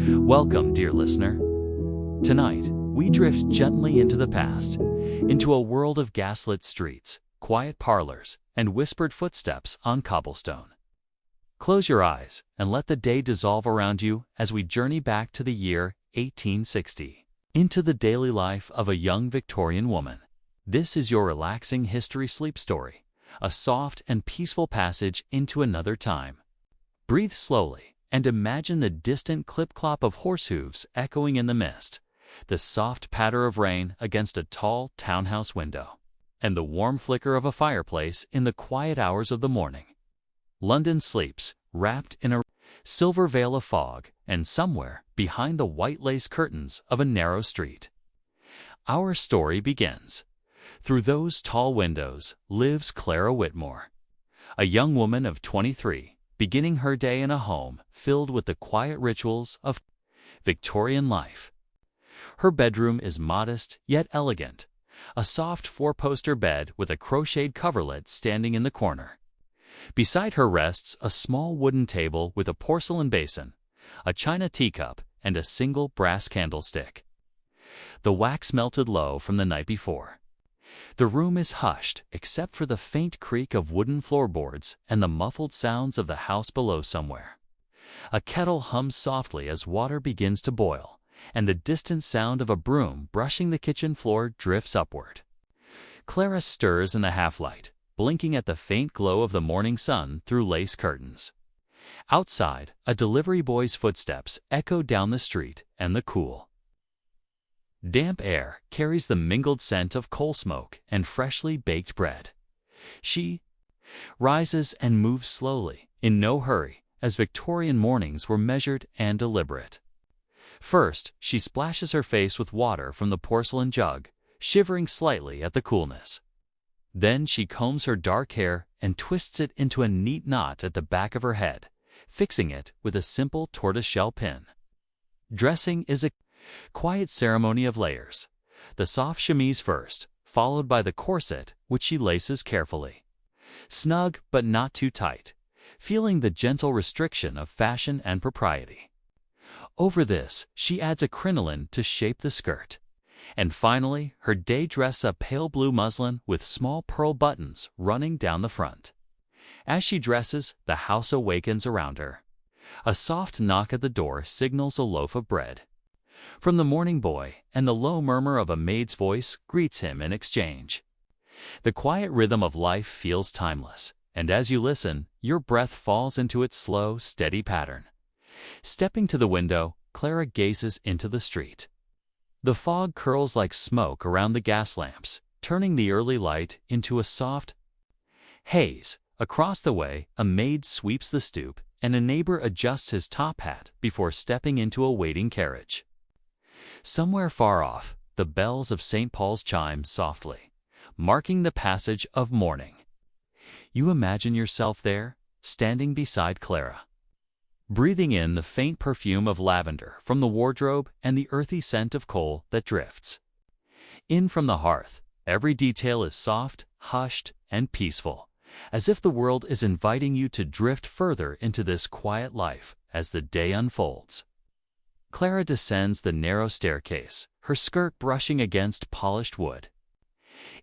Welcome, dear listener. Tonight, we drift gently into the past, into a world of gaslit streets, quiet parlors, and whispered footsteps on cobblestone. Close your eyes and let the day dissolve around you as we journey back to the year 1860, into the daily life of a young Victorian woman. This is your relaxing history sleep story, a soft and peaceful passage into another time. Breathe slowly and imagine the distant clip-clop of horse hooves echoing in the mist, the soft patter of rain against a tall townhouse window, and the warm flicker of a fireplace in the quiet hours of the morning. London sleeps, wrapped in a silver veil of fog, and somewhere behind the white lace curtains of a narrow street. Our story begins. Through those tall windows lives Clara Whitmore, a young woman of 23, beginning her day in a home filled with the quiet rituals of Victorian life. Her bedroom is modest yet elegant, a soft four-poster bed with a crocheted coverlet standing in the corner. Beside her rests a small wooden table with a porcelain basin, a china teacup, and a single brass candlestick, the wax melted low from the night before. The room is hushed except for the faint creak of wooden floorboards and the muffled sounds of the house below somewhere. A kettle hums softly as water begins to boil, and the distant sound of a broom brushing the kitchen floor drifts upward. Clara stirs in the half-light, blinking at the faint glow of the morning sun through lace curtains. Outside, a delivery boy's footsteps echo down the street, and the cool, damp air carries the mingled scent of coal smoke and freshly baked bread. She rises and moves slowly, in no hurry, as Victorian mornings were measured and deliberate. First, she splashes her face with water from the porcelain jug, shivering slightly at the coolness. Then she combs her dark hair and twists it into a neat knot at the back of her head, fixing it with a simple tortoiseshell pin. Dressing is a quiet ceremony of layers, the soft chemise first, followed by the corset, which she laces carefully. Snug but not too tight, feeling the gentle restriction of fashion and propriety. Over this, she adds a crinoline to shape the skirt. And finally, her day dress a pale blue muslin with small pearl buttons running down the front. As she dresses, the house awakens around her. A soft knock at the door signals a loaf of bread from the morning boy, and the low murmur of a maid's voice greets him in exchange. The quiet rhythm of life feels timeless, and as you listen, your breath falls into its slow, steady pattern. Stepping to the window, Clara gazes into the street. The fog curls like smoke around the gas lamps, turning the early light into a soft haze. Across the way, a maid sweeps the stoop, and a neighbor adjusts his top hat before stepping into a waiting carriage. Somewhere far off, the bells of St. Paul's chime softly, marking the passage of morning. You imagine yourself there, standing beside Clara, breathing in the faint perfume of lavender from the wardrobe and the earthy scent of coal that drifts in from the hearth. Every detail is soft, hushed, and peaceful, as if the world is inviting you to drift further into this quiet life as the day unfolds. Clara descends the narrow staircase, her skirt brushing against polished wood.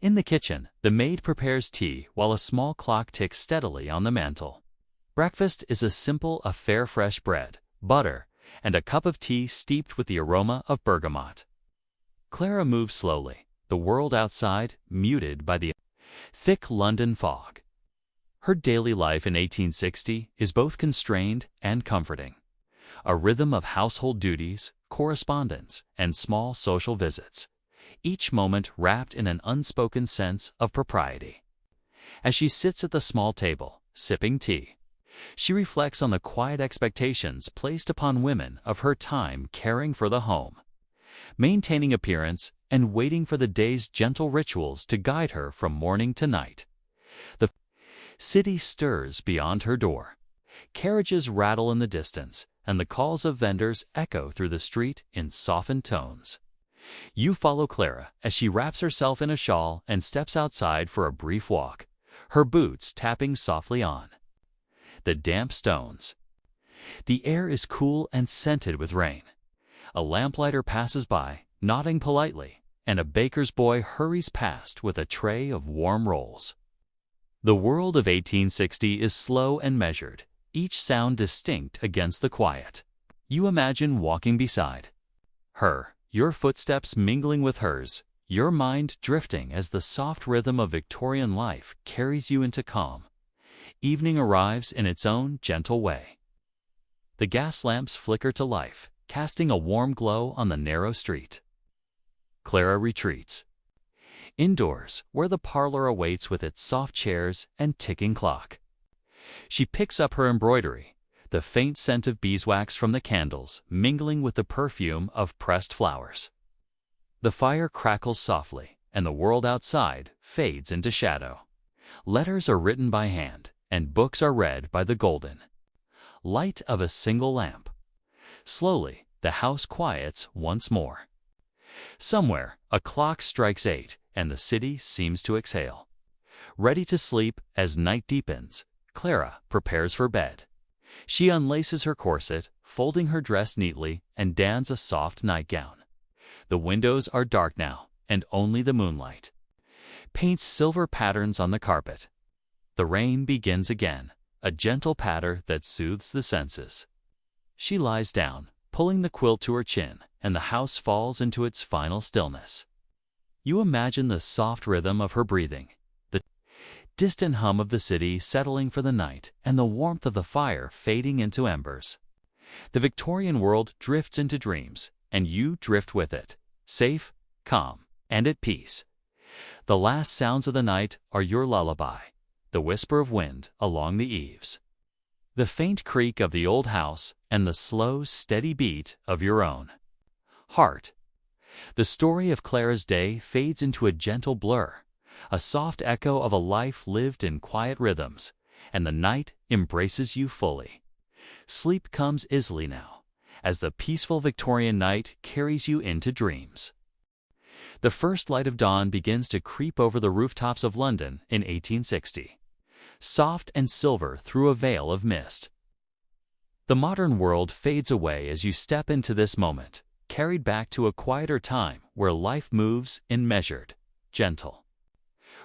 In the kitchen, the maid prepares tea while a small clock ticks steadily on the mantel. Breakfast is a simple affair: fresh bread, butter, and a cup of tea steeped with the aroma of bergamot. Clara moves slowly, the world outside muted by the thick London fog. Her daily life in 1860 is both constrained and comforting. A rhythm of household duties, correspondence, and small social visits, each moment wrapped in an unspoken sense of propriety. As she sits at the small table, sipping tea, she reflects on the quiet expectations placed upon women of her time, caring for the home, maintaining appearance, and waiting for the day's gentle rituals to guide her from morning to night. The city stirs beyond her door. Carriages rattle in the distance, and the calls of vendors echo through the street in softened tones. You follow Clara as she wraps herself in a shawl and steps outside for a brief walk, her boots tapping softly on the damp stones. The air is cool and scented with rain, A lamplighter passes by, nodding politely, and a baker's boy hurries past with a tray of warm rolls. The world of 1860 is slow and measured, each sound distinct against the quiet. You imagine walking beside her, your footsteps mingling with hers, your mind drifting as the soft rhythm of Victorian life carries you into calm. Evening arrives in its own gentle way. The gas lamps flicker to life, casting a warm glow on the narrow street. Clara retreats indoors, where the parlor awaits with its soft chairs and ticking clock. She picks up her embroidery, the faint scent of beeswax from the candles mingling with the perfume of pressed flowers. The fire crackles softly, and the world outside fades into shadow. Letters are written by hand, and books are read by the golden light of a single lamp. Slowly, the house quiets once more. Somewhere, a clock strikes 8, and the city seems to exhale. Ready to sleep as night deepens, Clara prepares for bed. She unlaces her corset, folding her dress neatly, and dons a soft nightgown. The windows are dark now, and only the moonlight paints silver patterns on the carpet. The rain begins again, a gentle patter that soothes the senses. She lies down, pulling the quilt to her chin, and the house falls into its final stillness. You imagine the soft rhythm of her breathing, the distant hum of the city settling for the night, and the warmth of the fire fading into embers. The Victorian world drifts into dreams, and you drift with it, safe, calm, and at peace. The last sounds of the night are your lullaby, the whisper of wind along the eaves, the faint creak of the old house, and the slow, steady beat of your own heart. The story of Clara's day fades into a gentle blur, a soft echo of a life lived in quiet rhythms, and the night embraces you fully. Sleep comes easily now, as the peaceful Victorian night carries you into dreams. The first light of dawn begins to creep over the rooftops of London in 1860, soft and silver through a veil of mist. The modern world fades away as you step into this moment, carried back to a quieter time where life moves in measured, gentle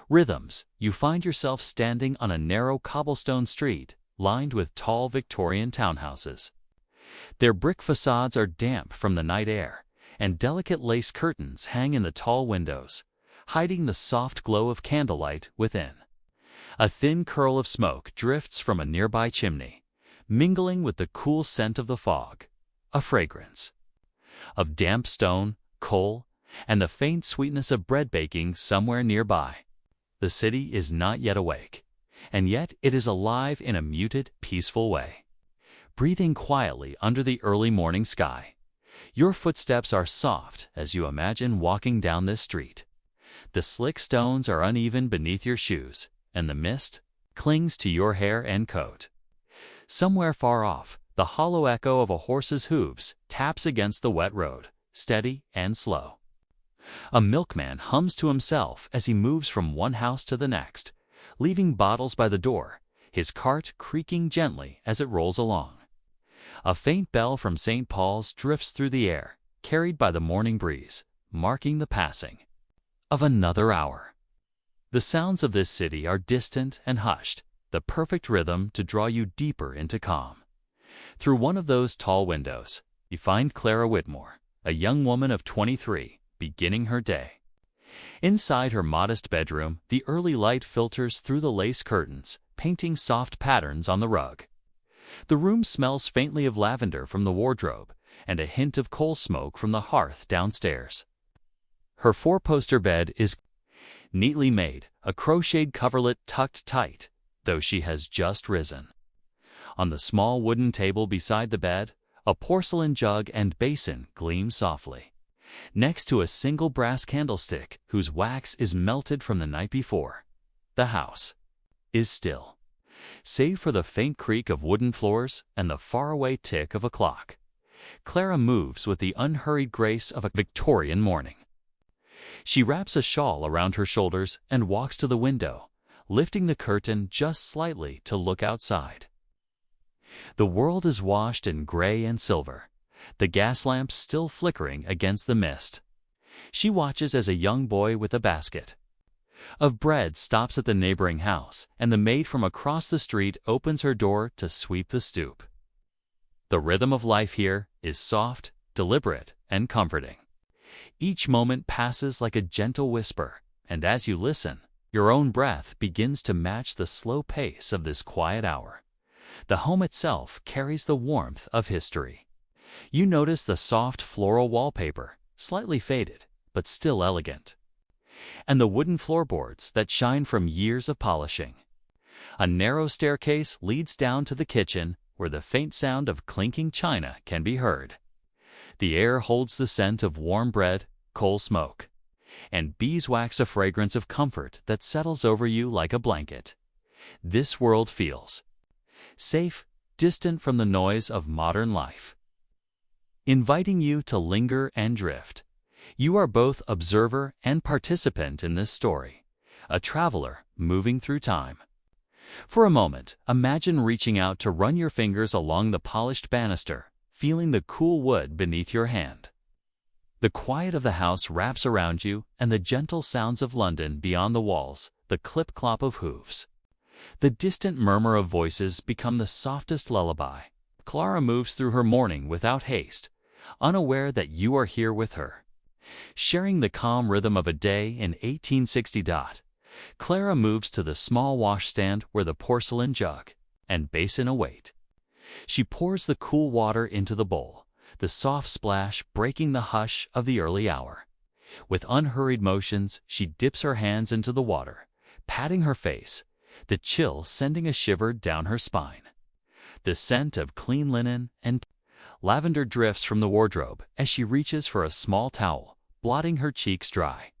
rhythms. You find yourself standing on a narrow cobblestone street lined with tall Victorian townhouses. Their brick facades are damp from the night air, and delicate lace curtains hang in the tall windows, hiding the soft glow of candlelight within. A thin curl of smoke drifts from a nearby chimney, mingling with the cool scent of the fog, a fragrance of damp stone, coal, and the faint sweetness of bread baking somewhere nearby. The city is not yet awake, and yet it is alive in a muted, peaceful way. Breathing quietly under the early morning sky, your footsteps are soft as you imagine walking down this street. The slick stones are uneven beneath your shoes, and the mist clings to your hair and coat. Somewhere far off, the hollow echo of a horse's hooves taps against the wet road, steady and slow. A milkman hums to himself as he moves from one house to the next, leaving bottles by the door, his cart creaking gently as it rolls along. A faint bell from St. Paul's drifts through the air, carried by the morning breeze, marking the passing of another hour. The sounds of this city are distant and hushed, the perfect rhythm to draw you deeper into calm. Through one of those tall windows, you find Clara Whitmore, a young woman of 23, beginning her day. Inside her modest bedroom, the early light filters through the lace curtains, painting soft patterns on the rug. The room smells faintly of lavender from the wardrobe, and a hint of coal smoke from the hearth downstairs. Her four-poster bed is neatly made, a crocheted coverlet tucked tight, though she has just risen. On the small wooden table beside the bed, a porcelain jug and basin gleam softly, next to a single brass candlestick whose wax is melted from the night before. The house is still, save for the faint creak of wooden floors and the faraway tick of a clock. Clara moves with the unhurried grace of a Victorian morning. She wraps a shawl around her shoulders and walks to the window, lifting the curtain just slightly to look outside. The world is washed in gray and silver, the gas lamp still flickering against the mist. She watches as a young boy with a basket of bread stops at the neighboring house, and the maid from across the street opens her door to sweep the stoop. The rhythm of life here is soft, deliberate, and comforting. Each moment passes like a gentle whisper, and as you listen, your own breath begins to match the slow pace of this quiet hour. The home itself carries the warmth of history. You notice the soft floral wallpaper, slightly faded, but still elegant, and the wooden floorboards that shine from years of polishing. A narrow staircase leads down to the kitchen, where the faint sound of clinking china can be heard. The air holds the scent of warm bread, coal smoke, and beeswax, a fragrance of comfort that settles over you like a blanket. This world feels safe, distant from the noise of modern life, inviting you to linger and drift. You are both observer and participant in this story, a traveler moving through time. For a moment, imagine reaching out to run your fingers along the polished banister, feeling the cool wood beneath your hand. The quiet of the house wraps around you, and the gentle sounds of London beyond the walls, the clip-clop of hooves. The distant murmur of voices become the softest lullaby. Clara moves through her morning without haste, unaware that you are here with her. Sharing the calm rhythm of a day in 1860. Clara moves to the small washstand where the porcelain jug and basin await. She pours the cool water into the bowl, the soft splash breaking the hush of the early hour. With unhurried motions, she dips her hands into the water, patting her face, the chill sending a shiver down her spine. The scent of clean linen and lavender drifts from the wardrobe as she reaches for a small towel, blotting her cheeks dry.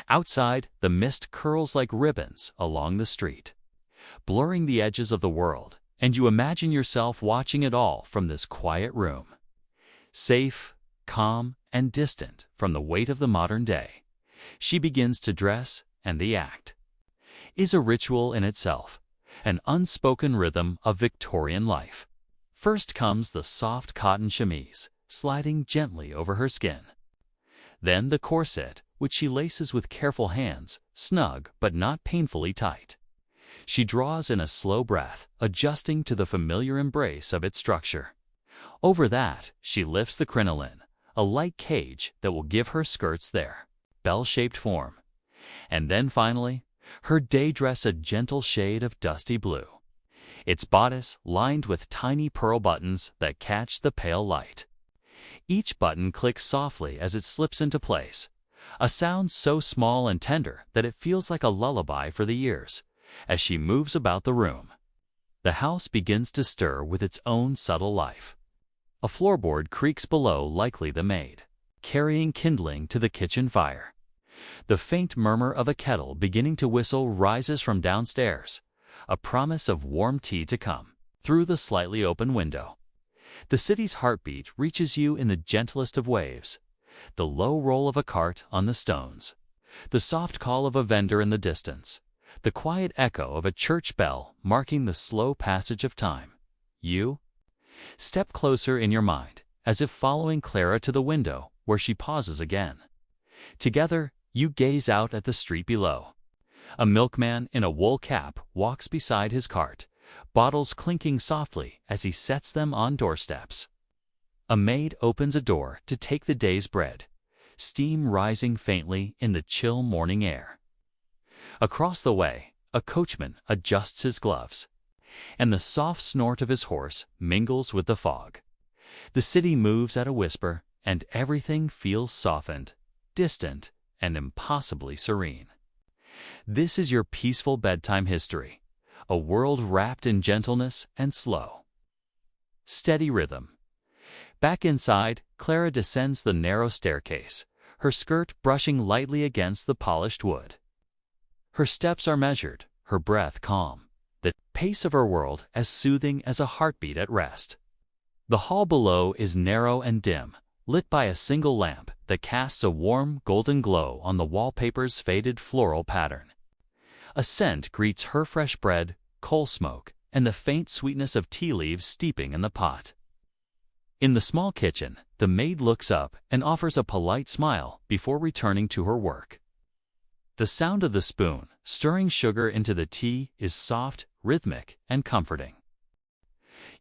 Outside, the mist curls like ribbons along the street, blurring the edges of the world, and you imagine yourself watching it all from this quiet room. Safe, calm, and distant from the weight of the modern day, she begins to dress, and the act is a ritual in itself, an unspoken rhythm of Victorian life. First comes the soft cotton chemise, sliding gently over her skin. Then the corset, which she laces with careful hands, snug but not painfully tight. She draws in a slow breath, adjusting to the familiar embrace of its structure. Over that, she lifts the crinoline, a light cage that will give her skirts their bell-shaped form. And then finally, her day dress, a gentle shade of dusty blue, its bodice lined with tiny pearl buttons that catch the pale light. Each button clicks softly as it slips into place, a sound so small and tender that it feels like a lullaby for the ears. As she moves about the room, the house begins to stir with its own subtle life. A floorboard creaks below, likely the maid carrying kindling to the kitchen fire. The faint murmur of a kettle beginning to whistle rises from downstairs, a promise of warm tea to come. Through the slightly open window, the city's heartbeat reaches you in the gentlest of waves. The low roll of a cart on the stones, the soft call of a vendor in the distance, the quiet echo of a church bell marking the slow passage of time. You step closer in your mind, as if following Clara to the window, where she pauses again. Together, you gaze out at the street below. A milkman in a wool cap walks beside his cart, bottles clinking softly as he sets them on doorsteps. A maid opens a door to take the day's bread, steam rising faintly in the chill morning air. Across the way, a coachman adjusts his gloves, and the soft snort of his horse mingles with the fog. The city moves at a whisper, and everything feels softened, distant, and impossibly serene. This is your peaceful bedtime history, a world wrapped in gentleness and slow, steady rhythm. Back inside, Clara descends the narrow staircase, her skirt brushing lightly against the polished wood. Her steps are measured, her breath calm, the pace of her world as soothing as a heartbeat at rest. The hall below is narrow and dim, lit by a single lamp that casts a warm golden glow on the wallpaper's faded floral pattern. A scent greets her: fresh bread, coal smoke, and the faint sweetness of tea leaves steeping in the pot. In the small kitchen, the maid looks up and offers a polite smile before returning to her work. The sound of the spoon stirring sugar into the tea is soft, rhythmic, and comforting.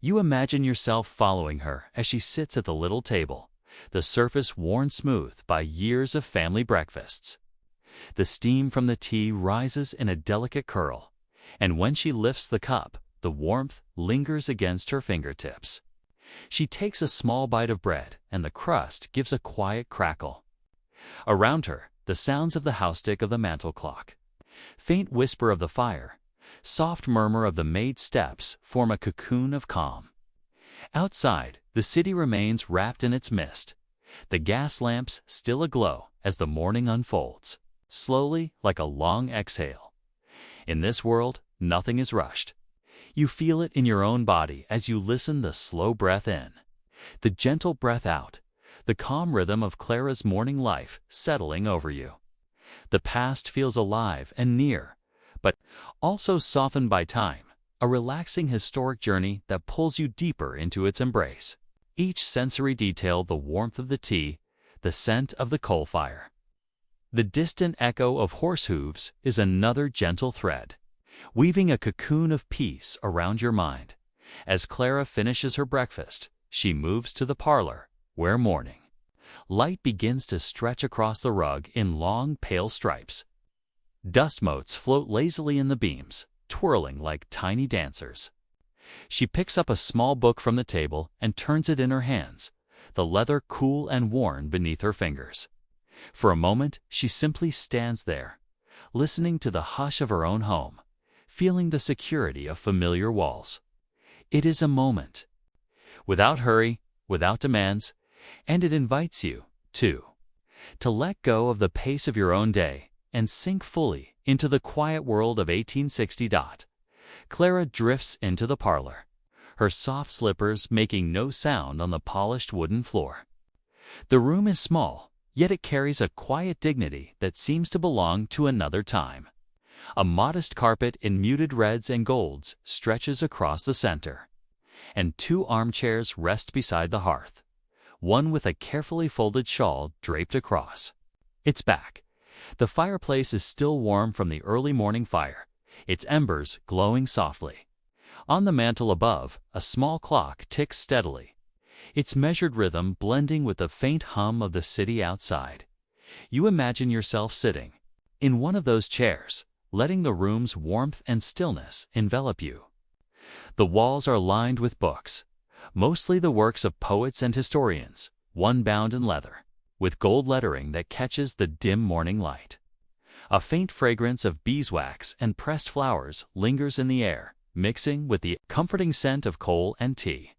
You imagine yourself following her as she sits at the little table, the surface worn smooth by years of family breakfasts. The steam from the tea rises in a delicate curl, and when she lifts the cup, the warmth lingers against her fingertips. She takes a small bite of bread, and the crust gives a quiet crackle. Around her, the sounds of the house tick of the mantel clock, faint whisper of the fire, soft murmur of the maid's steps form a cocoon of calm. Outside, the city remains wrapped in its mist, the gas lamps still aglow as the morning unfolds, slowly like a long exhale. In this world, nothing is rushed. You feel it in your own body as you listen the slow breath in, the gentle breath out, the calm rhythm of Clara's morning life settling over you. The past feels alive and near, but also softened by time, a relaxing historic journey that pulls you deeper into its embrace. Each sensory detail, the warmth of the tea, the scent of the coal fire. The distant echo of horse hooves is another gentle thread, weaving a cocoon of peace around your mind. As Clara finishes her breakfast, she moves to the parlor, where morning light begins to stretch across the rug in long, pale stripes. Dust motes float lazily in the beams, twirling like tiny dancers. She picks up a small book from the table and turns it in her hands, the leather cool and worn beneath her fingers. For a moment, she simply stands there, listening to the hush of her own home, feeling the security of familiar walls. It is a moment, without hurry, without demands, and it invites you, too, to let go of the pace of your own day and sink fully into the quiet world of 1860. Clara drifts into the parlor, her soft slippers making no sound on the polished wooden floor. The room is small, yet it carries a quiet dignity that seems to belong to another time. A modest carpet in muted reds and golds stretches across the center, and two armchairs rest beside the hearth, one with a carefully folded shawl draped across its back. The fireplace is still warm from the early morning fire, its embers glowing softly. On the mantel above, a small clock ticks steadily, its measured rhythm blending with the faint hum of the city outside. You imagine yourself sitting in one of those chairs, letting the room's warmth and stillness envelop you. The walls are lined with books, mostly the works of poets and historians, one bound in leather, with gold lettering that catches the dim morning light. A faint fragrance of beeswax and pressed flowers lingers in the air, mixing with the comforting scent of coal and tea.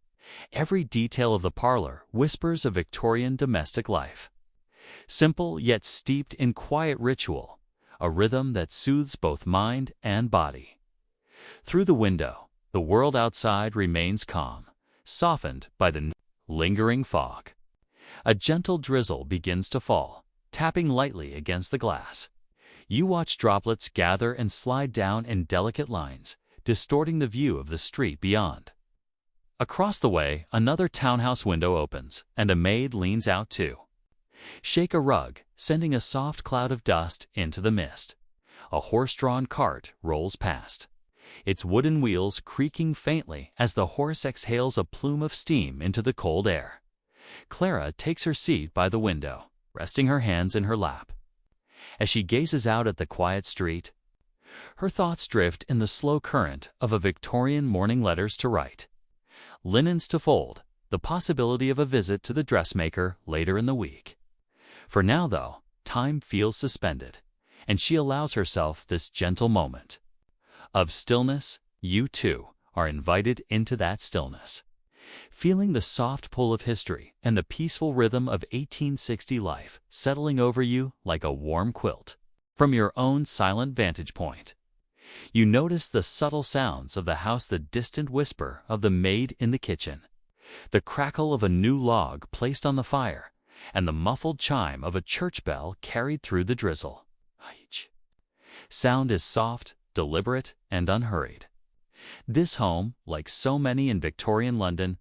Every detail of the parlor whispers of Victorian domestic life, simple yet steeped in quiet ritual, a rhythm that soothes both mind and body. Through the window, the world outside remains calm, softened by the lingering fog. A gentle drizzle begins to fall, tapping lightly against the glass. You watch droplets gather and slide down in delicate lines, distorting the view of the street beyond. Across the way, another townhouse window opens, and a maid leans out to shake a rug, sending a soft cloud of dust into the mist. A horse-drawn cart rolls past, its wooden wheels creaking faintly as the horse exhales a plume of steam into the cold air. Clara takes her seat by the window, resting her hands in her lap. As she gazes out at the quiet street, her thoughts drift in the slow current of a Victorian morning, letters to write, linens to fold, the possibility of a visit to the dressmaker later in the week. For now, though, time feels suspended, and she allows herself this gentle moment of stillness. You, too, are invited into that stillness, feeling the soft pull of history and the peaceful rhythm of 1860 life settling over you like a warm quilt. From your own silent vantage point, you notice the subtle sounds of the house, the distant whisper of the maid in the kitchen, the crackle of a new log placed on the fire, and the muffled chime of a church bell carried through the drizzle. Each sound is soft, deliberate, and unhurried. This home, like so many in Victorian London,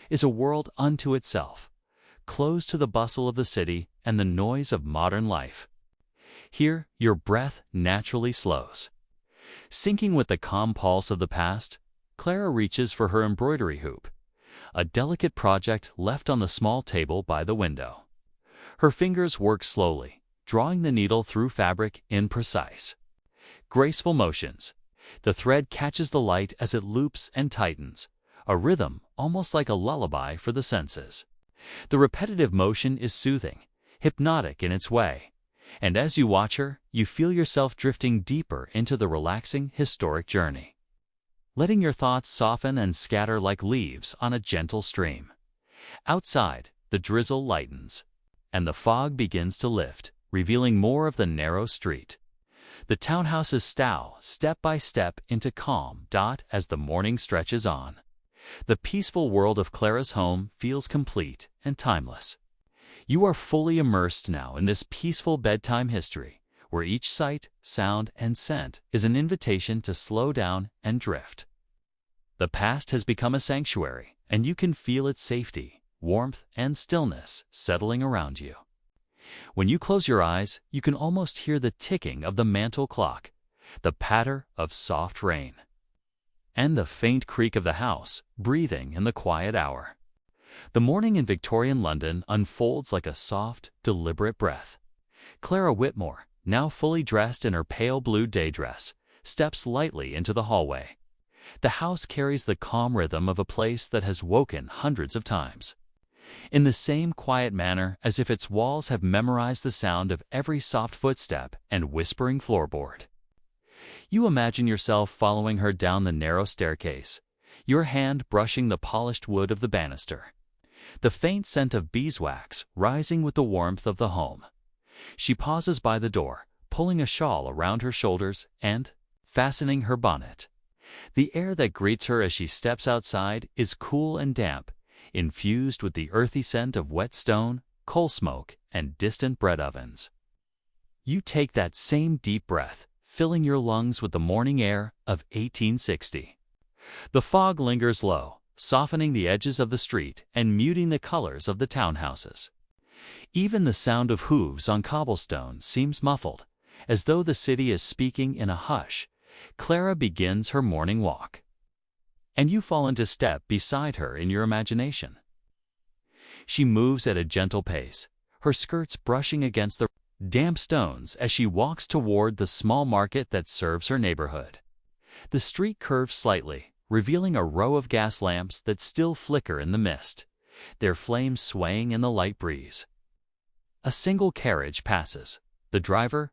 is a world unto itself, closed to the bustle of the city and the noise of modern life. Here, your breath naturally slows. Syncing with the calm pulse of the past, Clara reaches for her embroidery hoop, a delicate project left on the small table by the window. Her fingers work slowly, drawing the needle through fabric in precise, graceful motions. The thread catches the light as it loops and tightens, a rhythm almost like a lullaby for the senses. The repetitive motion is soothing, hypnotic in its way, and as you watch her, you feel yourself drifting deeper into the relaxing historic journey, letting your thoughts soften and scatter like leaves on a gentle stream. Outside, the drizzle lightens, and the fog begins to lift, revealing more of the narrow street. The townhouses stow step by step into calm as the morning stretches on. The peaceful world of Clara's home feels complete and timeless. You are fully immersed now in this peaceful bedtime history, where each sight, sound, and scent is an invitation to slow down and drift. The past has become a sanctuary, and you can feel its safety, warmth, and stillness settling around you. When you close your eyes, you can almost hear the ticking of the mantel clock, the patter of soft rain, and the faint creak of the house breathing in the quiet hour. The morning in Victorian London unfolds like a soft, deliberate breath. Clara Whitmore, now fully dressed in her pale blue day dress, steps lightly into the hallway. The house carries the calm rhythm of a place that has woken hundreds of times, in the same quiet manner as if its walls have memorized the sound of every soft footstep and whispering floorboard. You imagine yourself following her down the narrow staircase, your hand brushing the polished wood of the banister, the faint scent of beeswax rising with the warmth of the home. She pauses by the door, pulling a shawl around her shoulders and fastening her bonnet. The air that greets her as she steps outside is cool and damp, infused with the earthy scent of wet stone, coal smoke, and distant bread ovens. You take that same deep breath, filling your lungs with the morning air of 1860. The fog lingers low, softening the edges of the street and muting the colors of the townhouses. Even the sound of hooves on cobblestone seems muffled, as though the city is speaking in a hush. Clara begins her morning walk, and you fall into step beside her in your imagination. She moves at a gentle pace, her skirts brushing against the damp stones as she walks toward the small market that serves her neighborhood. The street curves slightly, revealing a row of gas lamps that still flicker in the mist, their flames swaying in the light breeze. A single carriage passes, the driver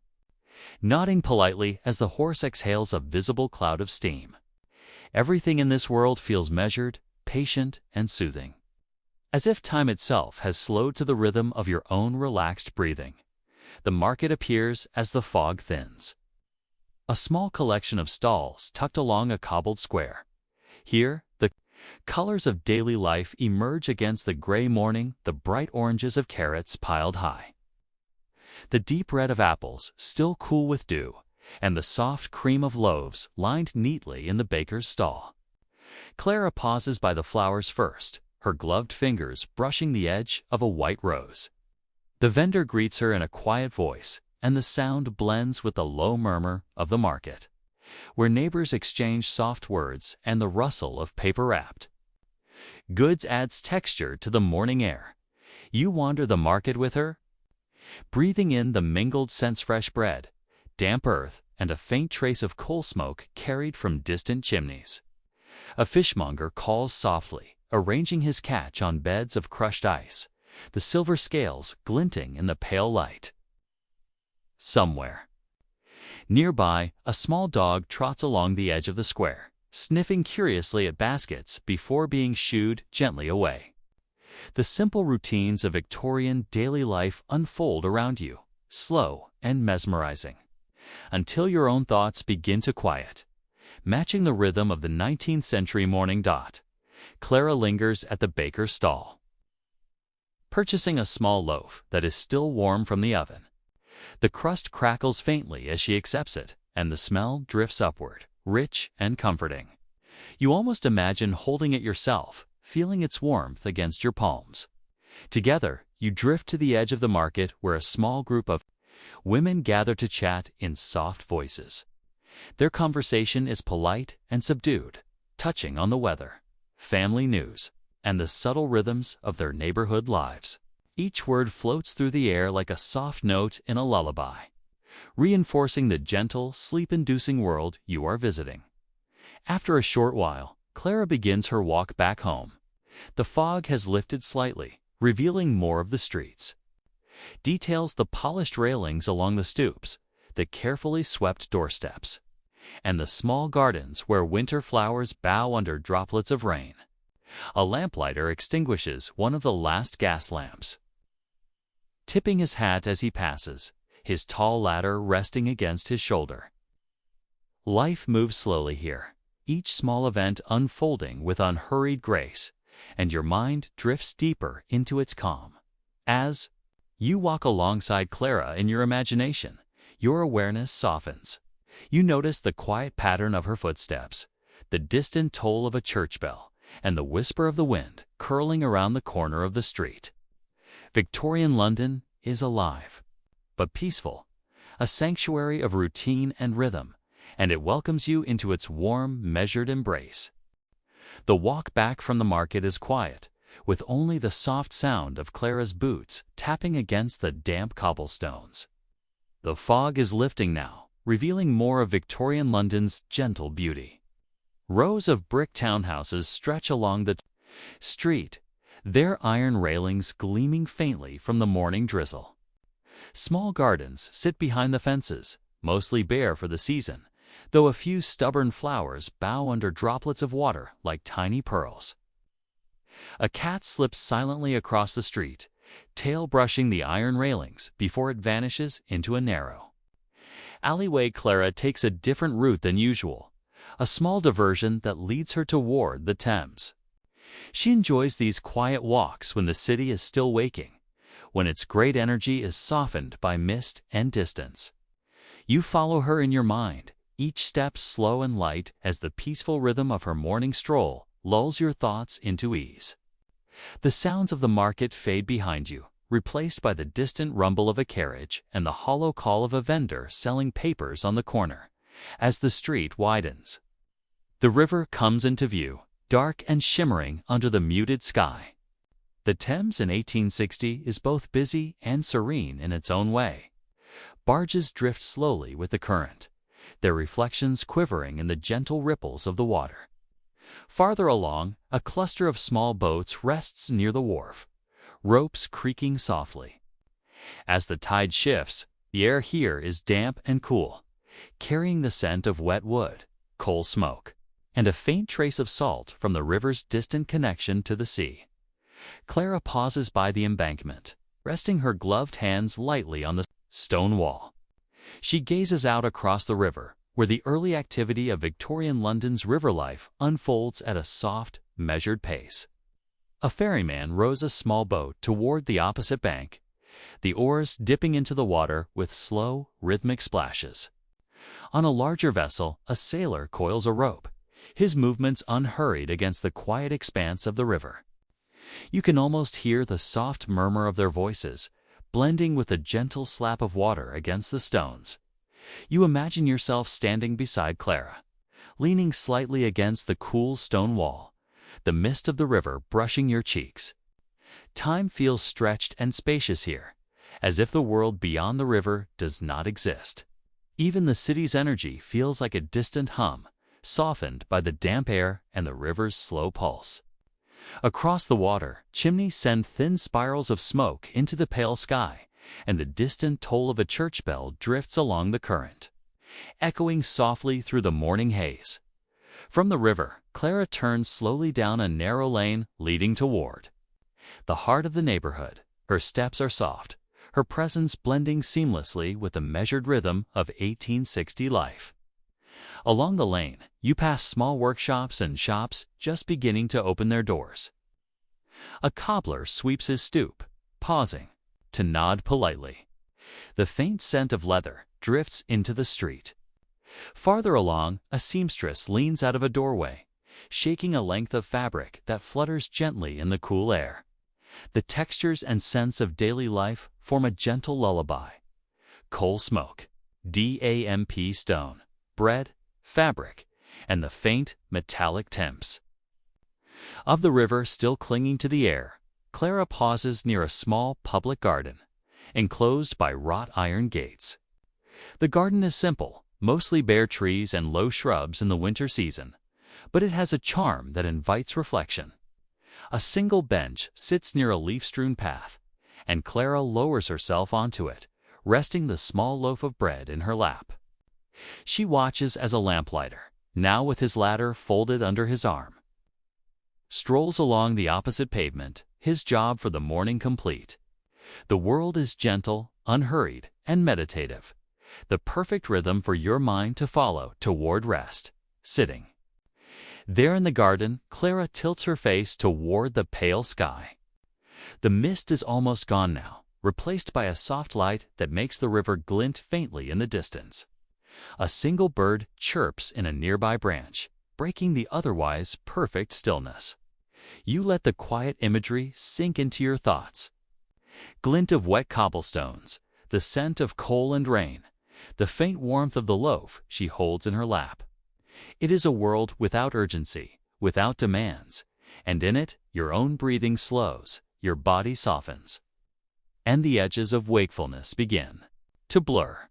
nodding politely as the horse exhales a visible cloud of steam. Everything in this world feels measured, patient, and soothing, as if time itself has slowed to the rhythm of your own relaxed breathing. The market appears as the fog thins, a small collection of stalls tucked along a cobbled square. Here, the colors of daily life emerge against the gray morning, the bright oranges of carrots piled high, the deep red of apples still cool with dew, and the soft cream of loaves lined neatly in the baker's stall. Clara pauses by the flowers first, her gloved fingers brushing the edge of a white rose. The vendor greets her in a quiet voice, and the sound blends with the low murmur of the market, where neighbors exchange soft words and the rustle of paper wrapped goods adds texture to the morning air. You wander the market with her, breathing in the mingled scents: fresh bread, damp earth, and a faint trace of coal smoke carried from distant chimneys. A fishmonger calls softly, arranging his catch on beds of crushed ice, the silver scales glinting in the pale light. Somewhere nearby, a small dog trots along the edge of the square, sniffing curiously at baskets before being shooed gently away. The simple routines of Victorian daily life unfold around you, slow and mesmerizing, until your own thoughts begin to quiet. Matching the rhythm of the 19th century morning, Clara lingers at the baker's stall, purchasing a small loaf that is still warm from the oven. The crust crackles faintly as she accepts it, and the smell drifts upward, rich and comforting. You almost imagine holding it yourself, feeling its warmth against your palms. Together, you drift to the edge of the market where a small group of women gather to chat in soft voices. Their conversation is polite and subdued, touching on the weather, family news, and the subtle rhythms of their neighborhood lives. Each word floats through the air like a soft note in a lullaby, reinforcing the gentle, sleep-inducing world you are visiting. After a short while, Clara begins her walk back home. The fog has lifted slightly, revealing more of the streets. Details the polished railings along the stoops, the carefully swept doorsteps, and the small gardens where winter flowers bow under droplets of rain. A lamplighter extinguishes one of the last gas lamps, tipping his hat as he passes, his tall ladder resting against his shoulder. Life moves slowly here, each small event unfolding with unhurried grace, and your mind drifts deeper into its calm. As you walk alongside Clara in your imagination, your awareness softens. You notice the quiet pattern of her footsteps, the distant toll of a church bell, and the whisper of the wind curling around the corner of the street. Victorian London is alive, but peaceful, a sanctuary of routine and rhythm, and it welcomes you into its warm, measured embrace. The walk back from the market is quiet, with only the soft sound of Clara's boots tapping against the damp cobblestones. The fog is lifting now, revealing more of Victorian London's gentle beauty. Rows of brick townhouses stretch along the street, their iron railings gleaming faintly from the morning drizzle. Small gardens sit behind the fences, mostly bare for the season, though a few stubborn flowers bow under droplets of water like tiny pearls. A cat slips silently across the street, tail brushing the iron railings before it vanishes into a narrow alleyway. Clara takes a different route than usual, a small diversion that leads her toward the Thames. She enjoys these quiet walks when the city is still waking, when its great energy is softened by mist and distance. You follow her in your mind, each step slow and light as the peaceful rhythm of her morning stroll lulls your thoughts into ease. The sounds of the market fade behind you, replaced by the distant rumble of a carriage and the hollow call of a vendor selling papers on the corner. As the street widens, the river comes into view, dark and shimmering under the muted sky. The Thames in 1860 is both busy and serene in its own way. Barges drift slowly with the current, their reflections quivering in the gentle ripples of the water. Farther along, a cluster of small boats rests near the wharf, ropes creaking softly. As the tide shifts, the air here is damp and cool, carrying the scent of wet wood, coal smoke, and a faint trace of salt from the river's distant connection to the sea. Clara pauses by the embankment, resting her gloved hands lightly on the stone wall. She gazes out across the river, where the early activity of Victorian London's river life unfolds at a soft, measured pace. A ferryman rows a small boat toward the opposite bank, the oars dipping into the water with slow, rhythmic splashes. On a larger vessel, a sailor coils a rope, his movements unhurried against the quiet expanse of the river. You can almost hear the soft murmur of their voices, blending with the gentle slap of water against the stones. You imagine yourself standing beside Clara, leaning slightly against the cool stone wall, the mist of the river brushing your cheeks. Time feels stretched and spacious here, as if the world beyond the river does not exist. Even the city's energy feels like a distant hum, softened by the damp air and the river's slow pulse. Across the water, chimneys send thin spirals of smoke into the pale sky, and the distant toll of a church bell drifts along the current, echoing softly through the morning haze. From the river, Clara turns slowly down a narrow lane leading toward the heart of the neighborhood. Her steps are soft, her presence blending seamlessly with the measured rhythm of 1860 life. Along the lane, you pass small workshops and shops just beginning to open their doors. A cobbler sweeps his stoop, pausing to nod politely. The faint scent of leather drifts into the street. Farther along, a seamstress leans out of a doorway, shaking a length of fabric that flutters gently in the cool air. The textures and scents of daily life form a gentle lullaby. Coal smoke, damp stone, bread, fabric, and the faint, metallic temps of the river still clinging to the air. Clara pauses near a small public garden, enclosed by wrought iron gates. The garden is simple, mostly bare trees and low shrubs in the winter season, but it has a charm that invites reflection. A single bench sits near a leaf-strewn path, and Clara lowers herself onto it, resting the small loaf of bread in her lap. She watches as a lamplighter, now with his ladder folded under his arm, strolls along the opposite pavement, his job for the morning complete. The world is gentle, unhurried, and meditative, the perfect rhythm for your mind to follow toward rest, sitting. There in the garden, Clara tilts her face toward the pale sky. The mist is almost gone now, replaced by a soft light that makes the river glint faintly in the distance. A single bird chirps in a nearby branch, breaking the otherwise perfect stillness. You let the quiet imagery sink into your thoughts. Glint of wet cobblestones, the scent of coal and rain, the faint warmth of the loaf she holds in her lap. It is a world without urgency, without demands, and in it your own breathing slows, your body softens, and the edges of wakefulness begin to blur.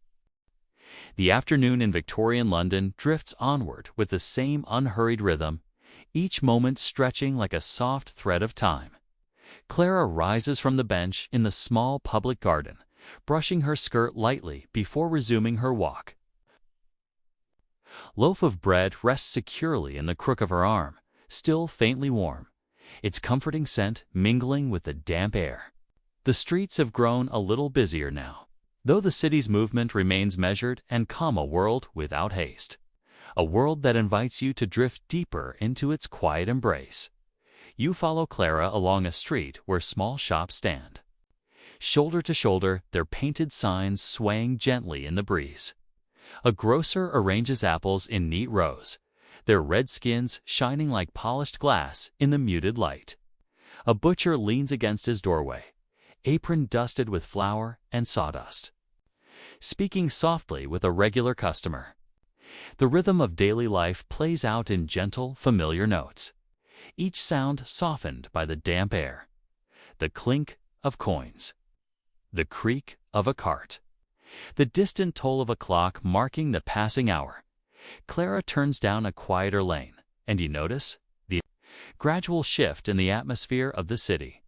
The afternoon in Victorian London drifts onward with the same unhurried rhythm, each moment stretching like a soft thread of time. Clara rises from the bench in the small public garden, brushing her skirt lightly before resuming her walk. Loaf of bread rests securely in the crook of her arm, still faintly warm, its comforting scent mingling with the damp air. The streets have grown a little busier now, though the city's movement remains measured and calm, a world without haste. A world that invites you to drift deeper into its quiet embrace. You follow Clara along a street where small shops stand, shoulder to shoulder, their painted signs swaying gently in the breeze. A grocer arranges apples in neat rows, their red skins shining like polished glass in the muted light. A butcher leans against his doorway, apron dusted with flour and sawdust, speaking softly with a regular customer. The rhythm of daily life plays out in gentle, familiar notes, each sound softened by the damp air. The clink of coins, the creak of a cart, the distant toll of a clock marking the passing hour. Clara turns down a quieter lane, and you notice the gradual shift in the atmosphere of the city.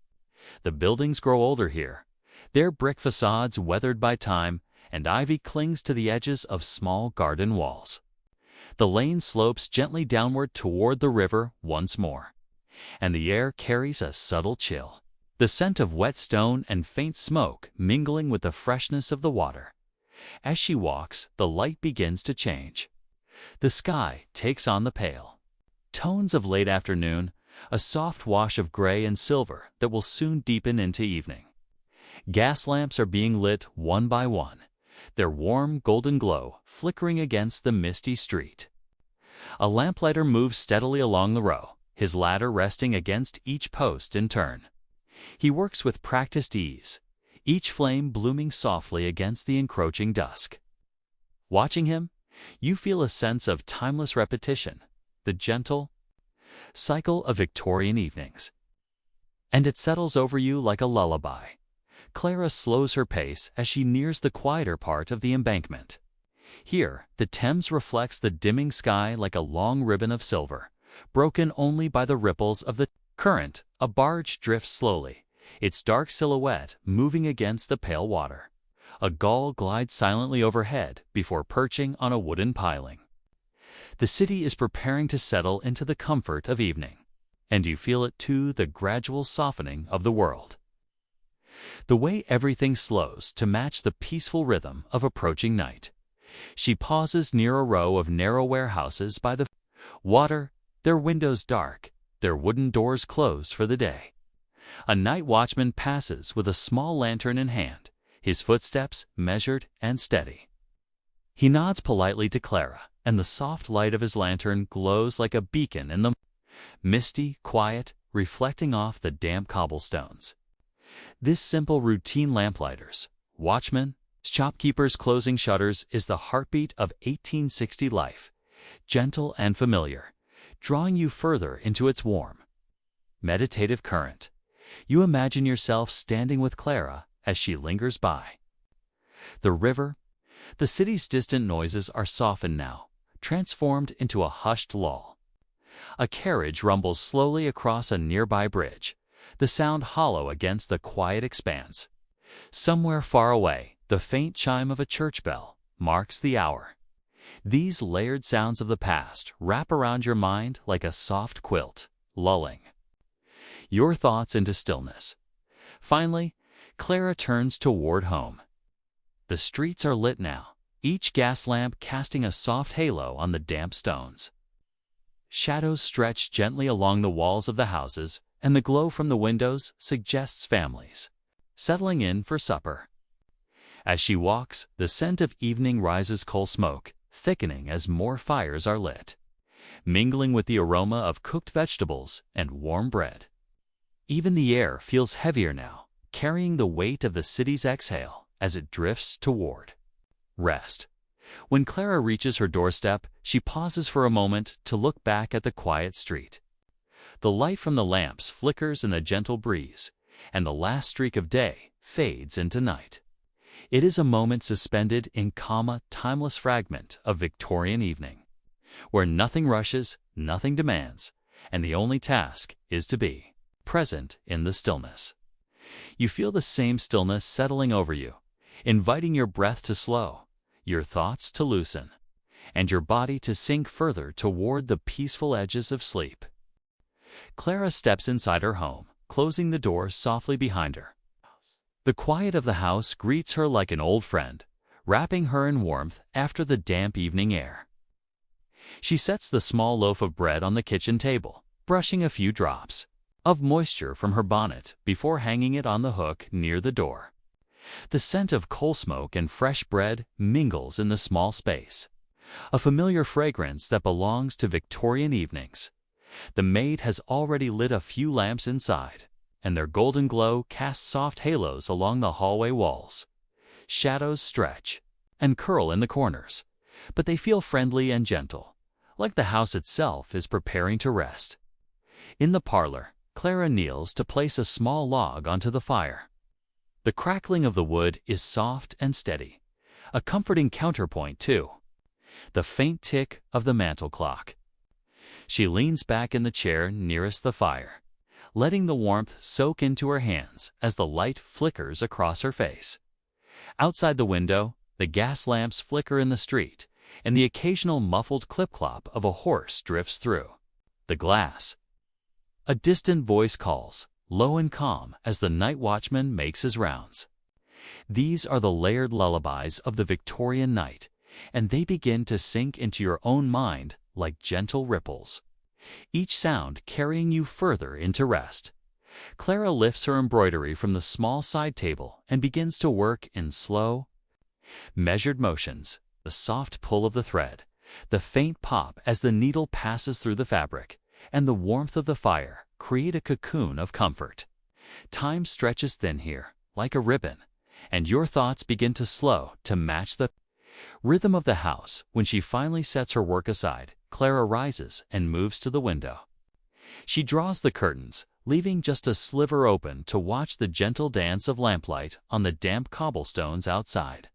The buildings grow older here, their brick facades weathered by time, and ivy clings to the edges of small garden walls. The lane slopes gently downward toward the river once more, and the air carries a subtle chill, the scent of wet stone and faint smoke mingling with the freshness of the water. As she walks, the light begins to change. The sky takes on the pale tones of late afternoon, a soft wash of gray and silver that will soon deepen into evening. Gas lamps are being lit one by one, their warm golden glow flickering against the misty street. A lamplighter moves steadily along the row, his ladder resting against each post in turn. He works with practiced ease, each flame blooming softly against the encroaching dusk. Watching him, you feel a sense of timeless repetition, the gentle cycle of Victorian evenings. And it settles over you like a lullaby. Clara slows her pace as she nears the quieter part of the embankment. Here, the Thames reflects the dimming sky like a long ribbon of silver, broken only by the ripples of the current. A barge drifts slowly, its dark silhouette moving against the pale water. A gull glides silently overhead before perching on a wooden piling. The city is preparing to settle into the comfort of evening, and you feel it too, the gradual softening of the world. The way everything slows to match the peaceful rhythm of approaching night. She pauses near a row of narrow warehouses by the water, their windows dark, their wooden doors closed for the day. A night watchman passes with a small lantern in hand, his footsteps measured and steady. He nods politely to Clara, and the soft light of his lantern glows like a beacon in the misty, quiet, reflecting off the damp cobblestones. This simple routine lamplighters, watchmen, shopkeepers closing shutters is the heartbeat of 1860 life, gentle and familiar, drawing you further into its warm, meditative current. You imagine yourself standing with Clara as she lingers by. The river, the city's distant noises are softened now, transformed into a hushed lull. A carriage rumbles slowly across a nearby bridge, the sound hollow against the quiet expanse. Somewhere far away, the faint chime of a church bell marks the hour. These layered sounds of the past wrap around your mind like a soft quilt, lulling your thoughts into stillness. Finally, Clara turns toward home. The streets are lit now, each gas lamp casting a soft halo on the damp stones. Shadows stretch gently along the walls of the houses, and the glow from the windows suggests families settling in for supper. As she walks, the scent of evening rises, coal smoke thickening as more fires are lit, mingling with the aroma of cooked vegetables and warm bread. Even the air feels heavier now, carrying the weight of the city's exhale as it drifts toward rest. When Clara reaches her doorstep, she pauses for a moment to look back at the quiet street. The light from the lamps flickers in the gentle breeze, and the last streak of day fades into night. It is a moment suspended in calm, timeless fragment of Victorian evening, where nothing rushes, nothing demands, and the only task is to be present in the stillness. You feel the same stillness settling over you, inviting your breath to slow, your thoughts to loosen, and your body to sink further toward the peaceful edges of sleep. Clara steps inside her home, closing the door softly behind her. The quiet of the house greets her like an old friend, wrapping her in warmth after the damp evening air. She sets the small loaf of bread on the kitchen table, brushing a few drops of moisture from her bonnet before hanging it on the hook near the door. The scent of coal smoke and fresh bread mingles in the small space, a familiar fragrance that belongs to Victorian evenings. The maid has already lit a few lamps inside, and their golden glow casts soft halos along the hallway walls. Shadows stretch and curl in the corners, but they feel friendly and gentle, like the house itself is preparing to rest. In the parlor, Clara kneels to place a small log onto the fire. The crackling of the wood is soft and steady, a comforting counterpoint to the faint tick of the mantel clock. She leans back in the chair nearest the fire, letting the warmth soak into her hands as the light flickers across her face. Outside the window, the gas lamps flicker in the street, and the occasional muffled clip-clop of a horse drifts through the glass. A distant voice calls, low and calm, as the night watchman makes his rounds. These are the layered lullabies of the Victorian night, and they begin to sink into your own mind like gentle ripples, each sound carrying you further into rest. Clara lifts her embroidery from the small side table and begins to work in slow, measured motions, the soft pull of the thread, the faint pop as the needle passes through the fabric, and the warmth of the fire create a cocoon of comfort. Time stretches thin here, like a ribbon, and your thoughts begin to slow to match the rhythm of the house. When she finally sets her work aside, Clara rises and moves to the window. She draws the curtains, leaving just a sliver open to watch the gentle dance of lamplight on the damp cobblestones outside.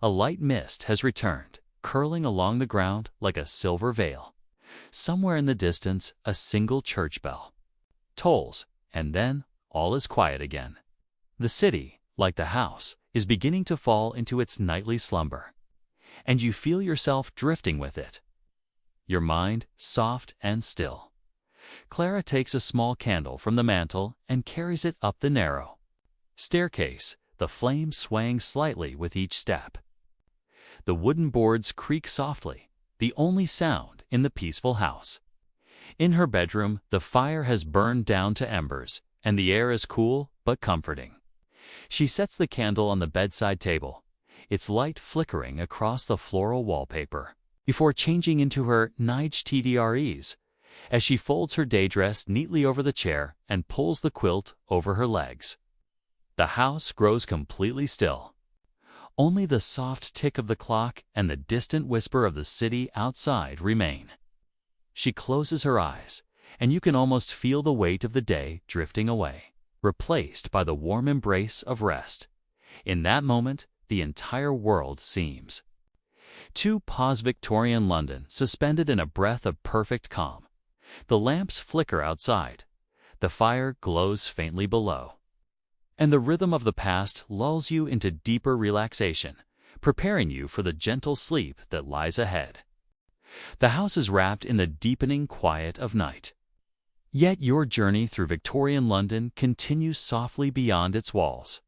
A light mist has returned, curling along the ground like a silver veil. Somewhere in the distance, a single church bell tolls, and then all is quiet again. The city, like the house, is beginning to fall into its nightly slumber, and you feel yourself drifting with it, your mind soft and still. Clara takes a small candle from the mantel and carries it up the narrow staircase, the flame swaying slightly with each step. The wooden boards creak softly, the only sound in the peaceful house. In her bedroom, the fire has burned down to embers, and the air is cool but comforting. She sets the candle on the bedside table, its light flickering across the floral wallpaper, before changing into her niche TDREs, as she folds her day dress neatly over the chair and pulls the quilt over her legs. The house grows completely still. Only the soft tick of the clock and the distant whisper of the city outside remain. She closes her eyes, and you can almost feel the weight of the day drifting away, replaced by the warm embrace of rest. In that moment, the entire world seems to pause. Victorian London, suspended in a breath of perfect calm. The lamps flicker outside. The fire glows faintly below. And the rhythm of the past lulls you into deeper relaxation, preparing you for the gentle sleep that lies ahead. The house is wrapped in the deepening quiet of night. Yet your journey through Victorian London continues softly beyond its walls.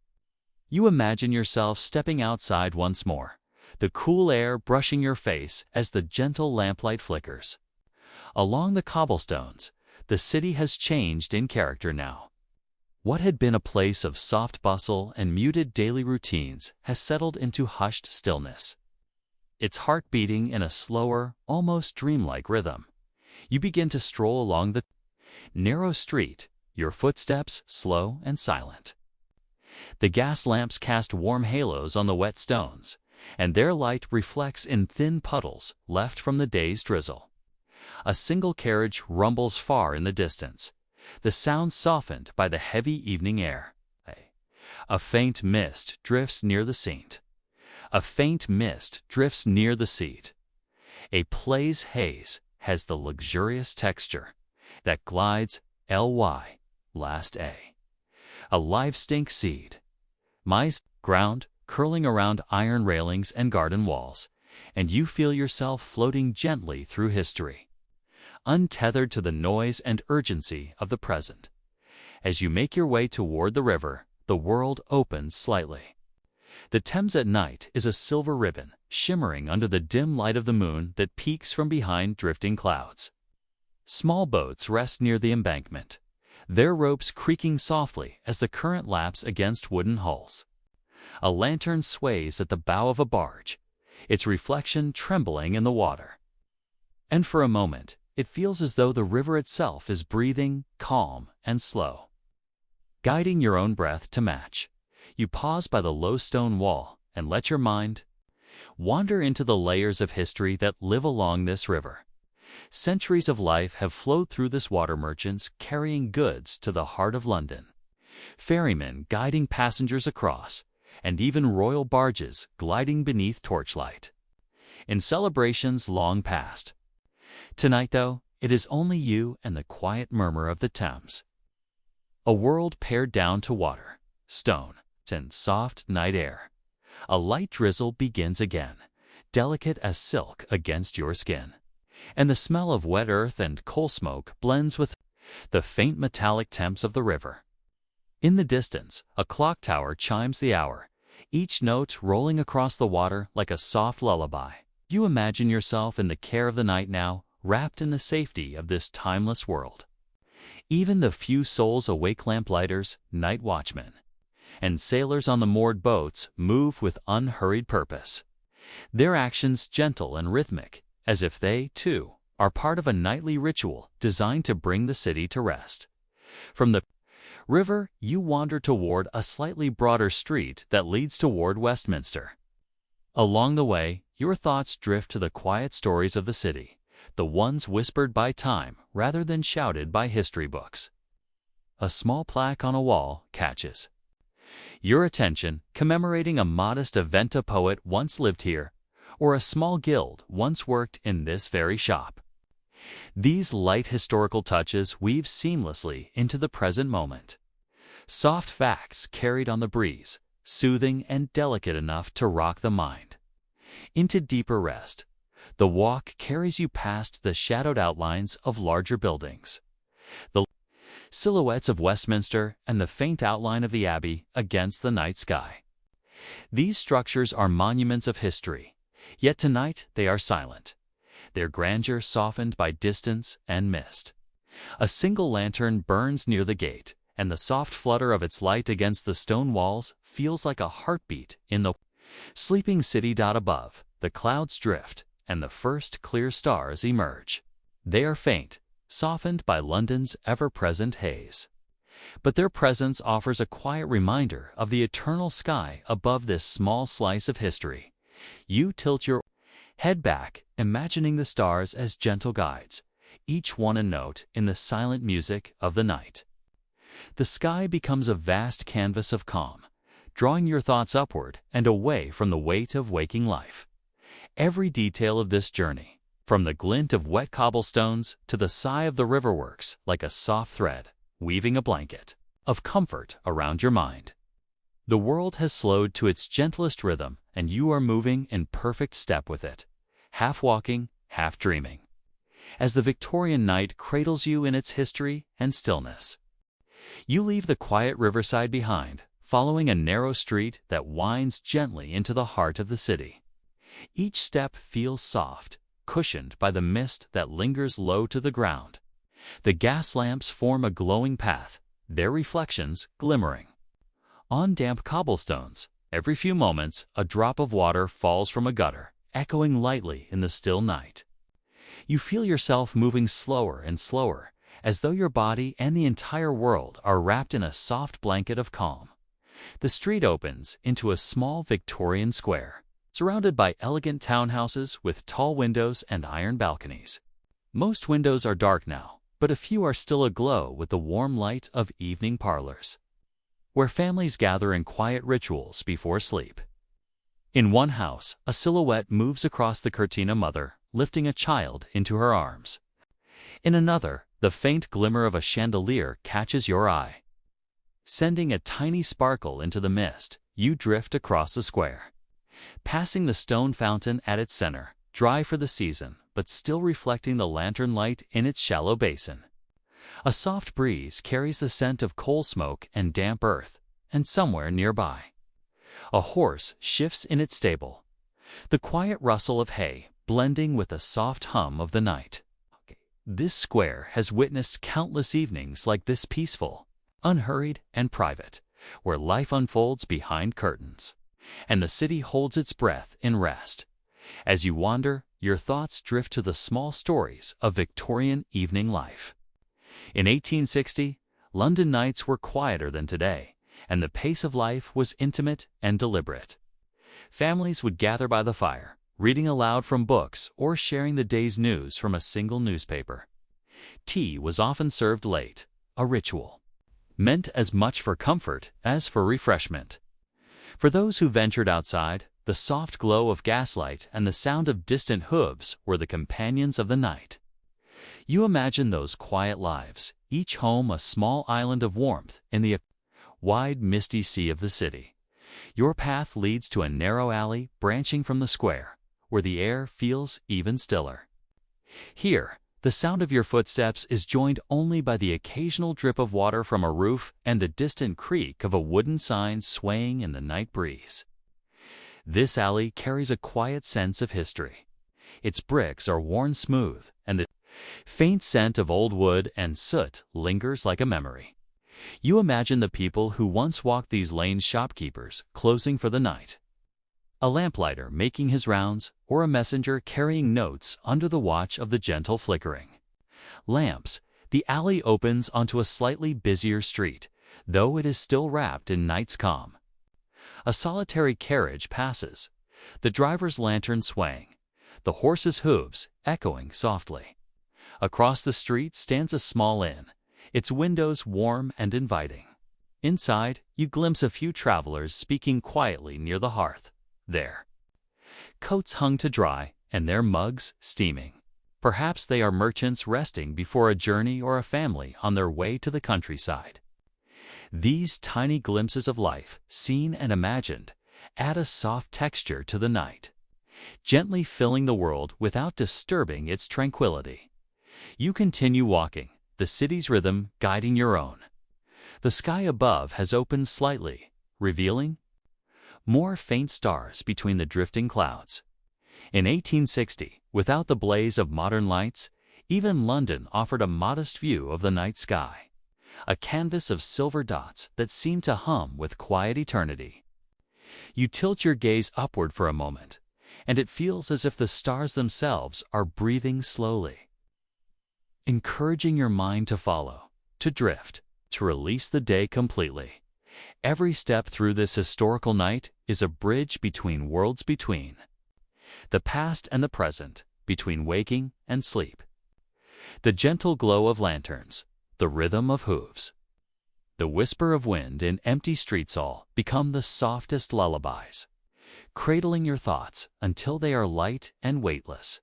You imagine yourself stepping outside once more, the cool air brushing your face as the gentle lamplight flickers. Along the cobblestones, the city has changed in character now. What had been a place of soft bustle and muted daily routines has settled into hushed stillness, its heart beating in a slower, almost dreamlike rhythm. You begin to stroll along the narrow street, your footsteps slow and silent. The gas lamps cast warm halos on the wet stones, and their light reflects in thin puddles left from the day's drizzle. A single carriage rumbles far in the distance, the sound softened by the heavy evening air. A faint mist drifts near the seat. A faint mist drifts near the seat. A play's haze has the luxurious texture that glides last a live stink seed. Ground curling around iron railings and garden walls, and you feel yourself floating gently through history, untethered to the noise and urgency of the present. As you make your way toward the river, the world opens slightly. The Thames at night is a silver ribbon, shimmering under the dim light of the moon that peeks from behind drifting clouds. Small boats rest near the embankment, their ropes creaking softly as the current laps against wooden hulls. A lantern sways at the bow of a barge, its reflection trembling in the water. And for a moment, it feels as though the river itself is breathing, calm and slow. Guiding your own breath to match, you pause by the low stone wall and let your mind wander into the layers of history that live along this river. Centuries of life have flowed through this water, merchants carrying goods to the heart of London, ferrymen guiding passengers across, and even royal barges gliding beneath torchlight in celebrations long past. Tonight, though, it is only you and the quiet murmur of the Thames. A world pared down to water, stone, and soft night air. A light drizzle begins again, delicate as silk against your skin, and the smell of wet earth and coal smoke blends with the faint metallic temps of the river. In the distance, a clock tower chimes the hour, each note rolling across the water like a soft lullaby. You imagine yourself in the care of the night now, wrapped in the safety of this timeless world. Even the few souls awake, lamplighters, night watchmen, and sailors on the moored boats, move with unhurried purpose, their actions gentle and rhythmic, as if they, too, are part of a nightly ritual designed to bring the city to rest. From the river, you wander toward a slightly broader street that leads toward Westminster. Along the way, your thoughts drift to the quiet stories of the city, the ones whispered by time rather than shouted by history books. A small plaque on a wall catches your attention, commemorating a modest event. A poet once lived here, or a small guild once worked in this very shop. These light historical touches weave seamlessly into the present moment. Soft facts carried on the breeze, soothing and delicate enough to rock the mind into deeper rest. The walk carries you past the shadowed outlines of larger buildings, the silhouettes of Westminster and the faint outline of the Abbey against the night sky. These structures are monuments of history, yet tonight they are silent, their grandeur softened by distance and mist. A single lantern burns near the gate, and the soft flutter of its light against the stone walls feels like a heartbeat in the sleeping city. Above, the clouds drift, and the first clear stars emerge. They are faint, softened by London's ever-present haze. But their presence offers a quiet reminder of the eternal sky above this small slice of history. You tilt your head back, imagining the stars as gentle guides, each one a note in the silent music of the night. The sky becomes a vast canvas of calm, drawing your thoughts upward and away from the weight of waking life. Every detail of this journey, from the glint of wet cobblestones to the sigh of the river, works like a soft thread, weaving a blanket of comfort around your mind. The world has slowed to its gentlest rhythm, and you are moving in perfect step with it, half walking, half dreaming, as the Victorian night cradles you in its history and stillness. You leave the quiet riverside behind, following a narrow street that winds gently into the heart of the city. Each step feels soft, cushioned by the mist that lingers low to the ground. The gas lamps form a glowing path, their reflections glimmering on damp cobblestones. Every few moments, a drop of water falls from a gutter, echoing lightly in the still night. You feel yourself moving slower and slower, as though your body and the entire world are wrapped in a soft blanket of calm. The street opens into a small Victorian square, surrounded by elegant townhouses with tall windows and iron balconies. Most windows are dark now, but a few are still aglow with the warm light of evening parlors, where families gather in quiet rituals before sleep. In one house, a silhouette moves across the curtain, a mother lifting a child into her arms. In another, the faint glimmer of a chandelier catches your eye. Sending a tiny sparkle into the mist, you drift across the square, passing the stone fountain at its center, dry for the season, but still reflecting the lantern light in its shallow basin. A soft breeze carries the scent of coal smoke and damp earth, and somewhere nearby, a horse shifts in its stable, the quiet rustle of hay blending with the soft hum of the night. This square has witnessed countless evenings like this, peaceful, unhurried, and private, where life unfolds behind curtains, and the city holds its breath in rest. As you wander, your thoughts drift to the small stories of Victorian evening life. In 1860, London nights were quieter than today, and the pace of life was intimate and deliberate. Families would gather by the fire, reading aloud from books or sharing the day's news from a single newspaper. Tea was often served late, a ritual meant as much for comfort as for refreshment. For those who ventured outside, the soft glow of gaslight and the sound of distant hooves were the companions of the night. You imagine those quiet lives, each home a small island of warmth in the wide, misty sea of the city. Your path leads to a narrow alley branching from the square, where the air feels even stiller. Here, the sound of your footsteps is joined only by the occasional drip of water from a roof and the distant creak of a wooden sign swaying in the night breeze. This alley carries a quiet sense of history. Its bricks are worn smooth, and the faint scent of old wood and soot lingers like a memory. You imagine the people who once walked these lanes, shopkeepers closing for the night, a lamplighter making his rounds, or a messenger carrying notes under the watch of the gentle flickering lamps. The alley opens onto a slightly busier street, though it is still wrapped in night's calm. A solitary carriage passes, the driver's lantern swaying, the horse's hooves echoing softly. Across the street stands a small inn, its windows warm and inviting. Inside, you glimpse a few travelers speaking quietly near the hearth, their coats hung to dry and their mugs steaming. Perhaps they are merchants resting before a journey or a family on their way to the countryside. These tiny glimpses of life, seen and imagined, add a soft texture to the night, gently filling the world without disturbing its tranquility. You continue walking, the city's rhythm guiding your own. The sky above has opened slightly, revealing more faint stars between the drifting clouds. In 1860, without the blaze of modern lights, even London offered a modest view of the night sky, a canvas of silver dots that seemed to hum with quiet eternity. You tilt your gaze upward for a moment, and it feels as if the stars themselves are breathing slowly. encouraging your mind to follow, to drift, to release the day completely. Every step through this historical night is a bridge between worlds, between the past and the present, between waking and sleep. The gentle glow of lanterns, the rhythm of hooves, the whisper of wind in empty streets all become the softest lullabies, cradling your thoughts until they are light and weightless.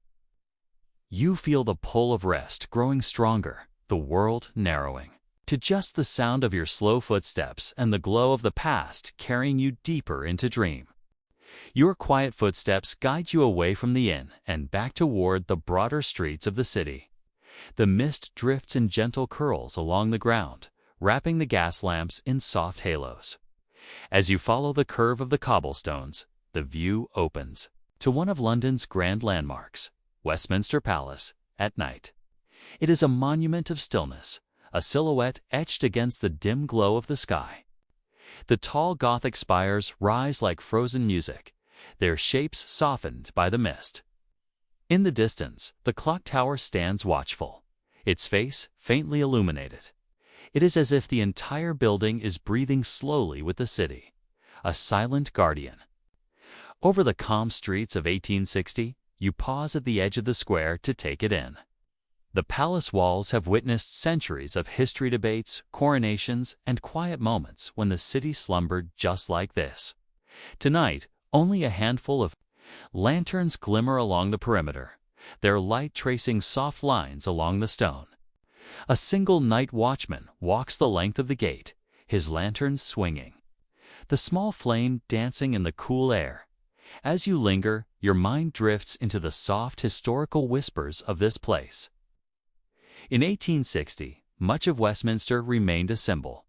You feel the pull of rest growing stronger, the world narrowing, to just the sound of your slow footsteps and the glow of the past carrying you deeper into dream. Your quiet footsteps guide you away from the inn and back toward the broader streets of the city. The mist drifts in gentle curls along the ground, wrapping the gas lamps in soft halos. As you follow the curve of the cobblestones, the view opens to one of London's grand landmarks, Westminster Palace, at night. It is a monument of stillness, a silhouette etched against the dim glow of the sky. The tall Gothic spires rise like frozen music, their shapes softened by the mist. In the distance, the clock tower stands watchful, its face faintly illuminated. It is as if the entire building is breathing slowly with the city, a silent guardian. Over the calm streets of 1860, you pause at the edge of the square to take it in. The palace walls have witnessed centuries of history, debates, coronations, and quiet moments when the city slumbered just like this. Tonight, only a handful of lanterns glimmer along the perimeter, their light tracing soft lines along the stone. A single night watchman walks the length of the gate, his lantern swinging, the small flame dancing in the cool air. As you linger, your mind drifts into the soft historical whispers of this place. In 1860, much of Westminster remained a symbol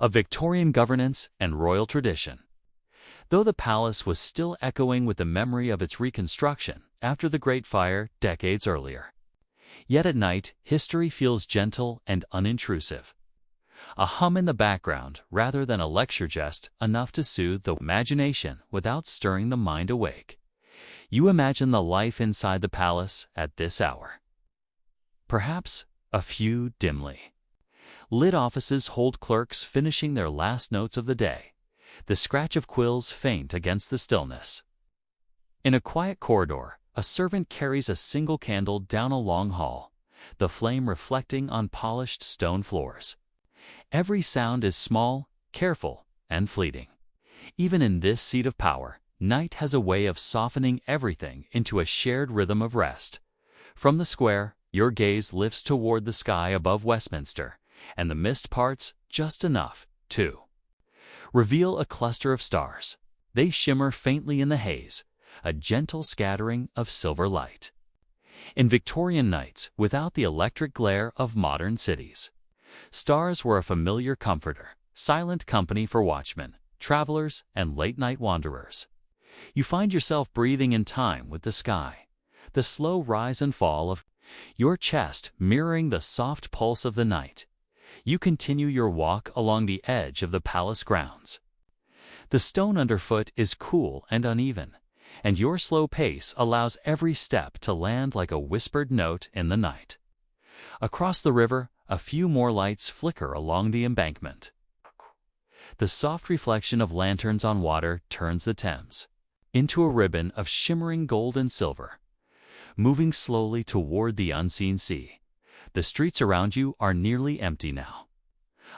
of Victorian governance and royal tradition. Though the palace was still echoing with the memory of its reconstruction after the Great Fire decades earlier. Yet at night, history feels gentle and unintrusive. A hum in the background rather than a lecture, just enough to soothe the imagination without stirring the mind awake. You imagine the life inside the palace at this hour. Perhaps a few dimly lit offices hold clerks finishing their last notes of the day, the scratch of quills faint against the stillness. In a quiet corridor, a servant carries a single candle down a long hall, the flame reflecting on polished stone floors. Every sound is small, careful, and fleeting. Even in this seat of power, night has a way of softening everything into a shared rhythm of rest. From the square, your gaze lifts toward the sky above Westminster, and the mist parts just enough to reveal a cluster of stars. They shimmer faintly in the haze, a gentle scattering of silver light. In Victorian nights, without the electric glare of modern cities, stars were a familiar comforter, silent company for watchmen, travelers, and late-night wanderers. You find yourself breathing in time with the sky, the slow rise and fall of your chest mirroring the soft pulse of the night. You continue your walk along the edge of the palace grounds. The stone underfoot is cool and uneven, and your slow pace allows every step to land like a whispered note in the night. Across the river, a few more lights flicker along the embankment. The soft reflection of lanterns on water turns the Thames into a ribbon of shimmering gold and silver. Moving slowly toward the unseen sea, the streets around you are nearly empty now.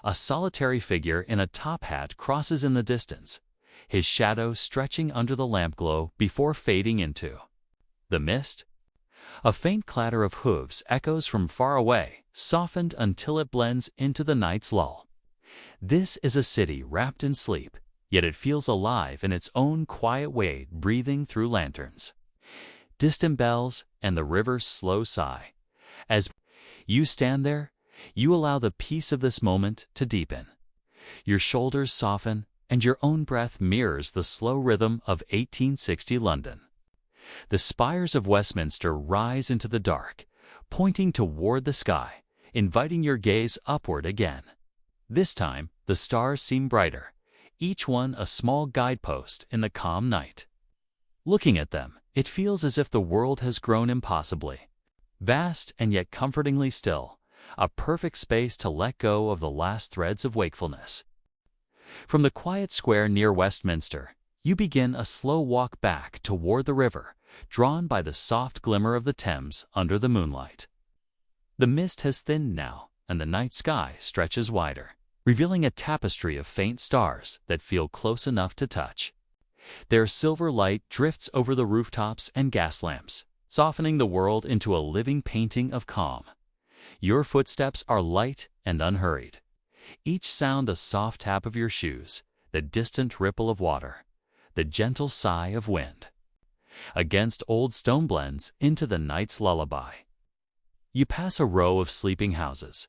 A solitary figure in a top hat crosses in the distance, his shadow stretching under the lampglow before fading into the mist. A faint clatter of hooves echoes from far away, softened until it blends into the night's lull. This is a city wrapped in sleep, yet it feels alive in its own quiet way, breathing through lanterns, distant bells, and the river's slow sigh. As you stand there, you allow the peace of this moment to deepen. Your shoulders soften, and your own breath mirrors the slow rhythm of 1860 London. The spires of Westminster rise into the dark, pointing toward the sky, inviting your gaze upward again. This time, the stars seem brighter, each one a small guidepost in the calm night. Looking at them, it feels as if the world has grown impossibly Vast and yet comfortingly still, a perfect space to let go of the last threads of wakefulness. From the quiet square near Westminster, you begin a slow walk back toward the river, drawn by the soft glimmer of the Thames under the moonlight. The mist has thinned now, and the night sky stretches wider, revealing a tapestry of faint stars that feel close enough to touch. Their silver light drifts over the rooftops and gas lamps, softening the world into a living painting of calm. Your footsteps are light and unhurried, each sound the soft tap of your shoes, the distant ripple of water, the gentle sigh of wind. Against old stone blends into the night's lullaby. You pass a row of sleeping houses,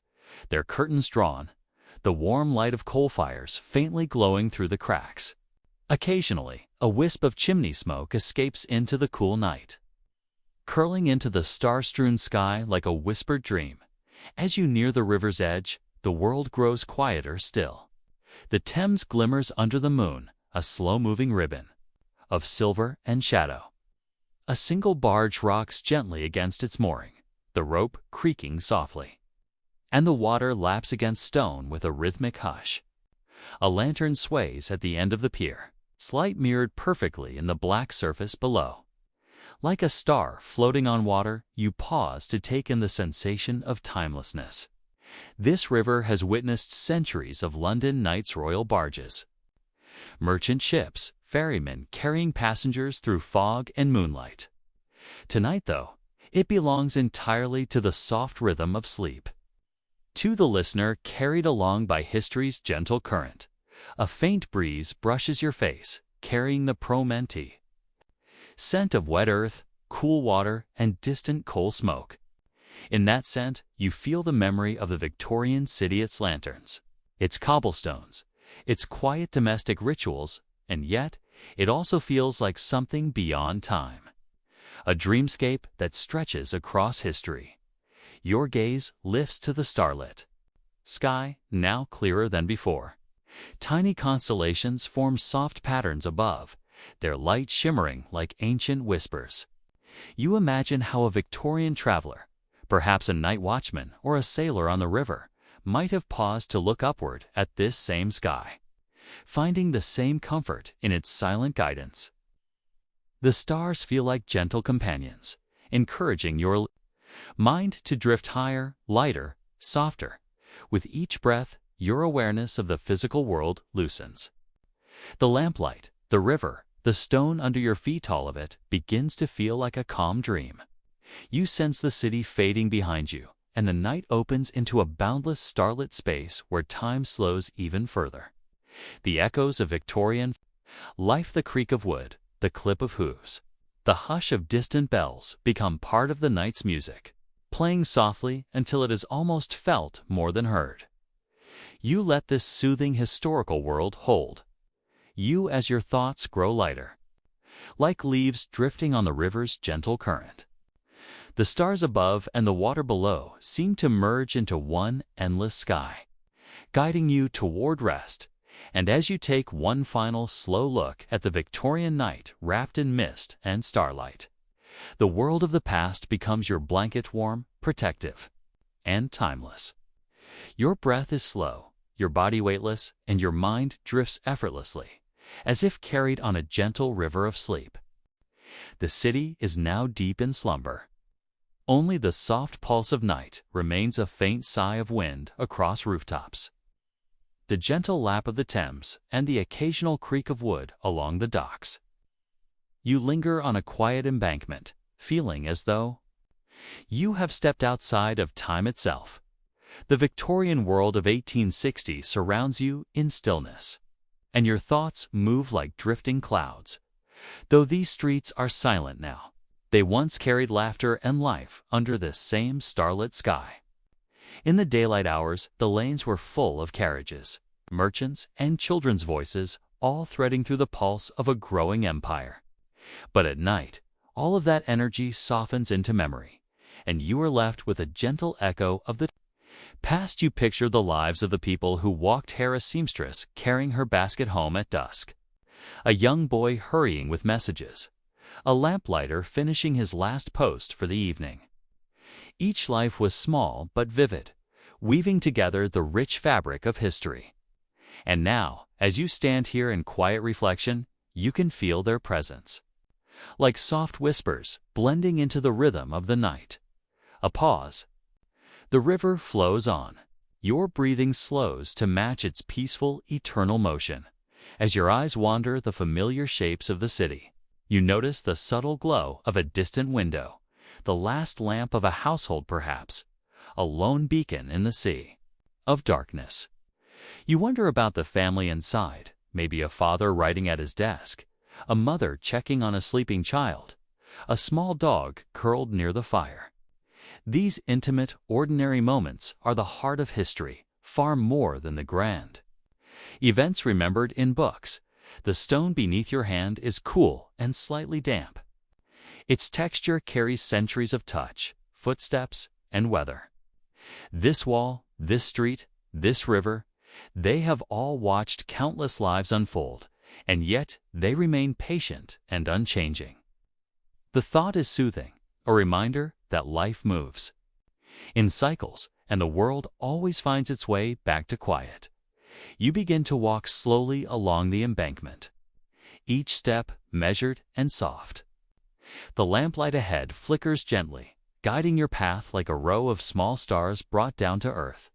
their curtains drawn, the warm light of coal fires faintly glowing through the cracks. Occasionally, a wisp of chimney smoke escapes into the cool night, curling into the star-strewn sky like a whispered dream. As you near the river's edge, the world grows quieter still. The Thames glimmers under the moon, a slow-moving ribbon of silver and shadow. A single barge rocks gently against its mooring, the rope creaking softly, and the water laps against stone with a rhythmic hush. A lantern sways at the end of the pier, its light mirrored perfectly in the black surface below. Like a star floating on water, you pause to take in the sensation of timelessness. This river has witnessed centuries of London Knight's royal barges, merchant ships, ferrymen carrying passengers through fog and moonlight. Tonight, though, it belongs entirely to the soft rhythm of sleep. To the listener carried along by history's gentle current, a faint breeze brushes your face, carrying the promenti scent of wet earth, cool water, and distant coal smoke. In that scent, you feel the memory of the Victorian city, its lanterns, its cobblestones, its quiet domestic rituals, and yet it also feels like something beyond time. A dreamscape that stretches across history. Your gaze lifts to the starlit sky, now clearer than before. Tiny constellations form soft patterns above, their light shimmering like ancient whispers. You imagine how a Victorian traveler, perhaps a night watchman or a sailor on the river, might have paused to look upward at this same sky, finding the same comfort in its silent guidance. The stars feel like gentle companions, encouraging your mind to drift higher, lighter, softer. With each breath, your awareness of the physical world loosens. The lamplight, the river, the stone under your feet, all of it begins to feel like a calm dream. You sense the city fading behind you, and the night opens into a boundless starlit space where time slows even further. The echoes of Victorian life, the creak of wood, the clip of hooves, the hush of distant bells become part of the night's music, playing softly until it is almost felt more than heard. You let this soothing historical world hold you as your thoughts grow lighter, like leaves drifting on the river's gentle current. The stars above and the water below seem to merge into one endless sky, guiding you toward rest. And as you take one final slow look at the Victorian night wrapped in mist and starlight, the world of the past becomes your blanket, warm, protective, and timeless. Your breath is slow, your body weightless, and your mind drifts effortlessly, as if carried on a gentle river of sleep. The city is now deep in slumber. Only the soft pulse of night remains, a faint sigh of wind across rooftops, the gentle lap of the Thames, and the occasional creak of wood along the docks. You linger on a quiet embankment, feeling as though you have stepped outside of time itself. The Victorian world of 1860 surrounds you in stillness, and your thoughts move like drifting clouds. Though these streets are silent now, they once carried laughter and life under this same starlit sky. In the daylight hours, the lanes were full of carriages, merchants, and children's voices, all threading through the pulse of a growing empire. But at night, all of that energy softens into memory, and you are left with a gentle echo of the past. You picture the lives of the people who walked here, a seamstress carrying her basket home at dusk, a young boy hurrying with messages, a lamplighter finishing his last post for the evening. Each life was small but vivid, weaving together the rich fabric of history. And now, as you stand here in quiet reflection, you can feel their presence. Like soft whispers blending into the rhythm of the night. A pause. The river flows on. Your breathing slows to match its peaceful, eternal motion. As your eyes wander the familiar shapes of the city, you notice the subtle glow of a distant window, the last lamp of a household perhaps, a lone beacon in the sea of darkness. You wonder about the family inside, maybe a father writing at his desk, a mother checking on a sleeping child, a small dog curled near the fire. These intimate, ordinary moments are the heart of history, far more than the grand events remembered in books. The stone beneath your hand is cool and slightly damp. Its texture carries centuries of touch, footsteps, and weather. This wall, this street, this river, they have all watched countless lives unfold, and yet they remain patient and unchanging. The thought is soothing, a reminder that life moves in cycles, and the world always finds its way back to quiet. You begin to walk slowly along the embankment, each step measured and soft. The lamplight ahead flickers gently, guiding your path like a row of small stars brought down to earth.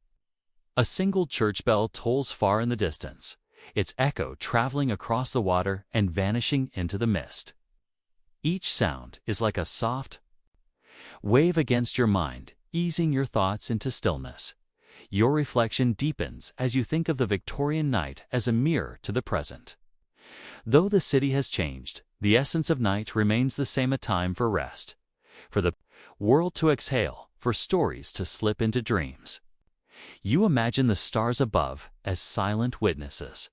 A single church bell tolls far in the distance, its echo traveling across the water and vanishing into the mist. Each sound is like a soft wave against your mind, easing your thoughts into stillness. Your reflection deepens as you think of the Victorian night as a mirror to the present. Though the city has changed, the essence of night remains the same: a time for rest, for the world to exhale, for stories to slip into dreams. You imagine the stars above as silent witnesses,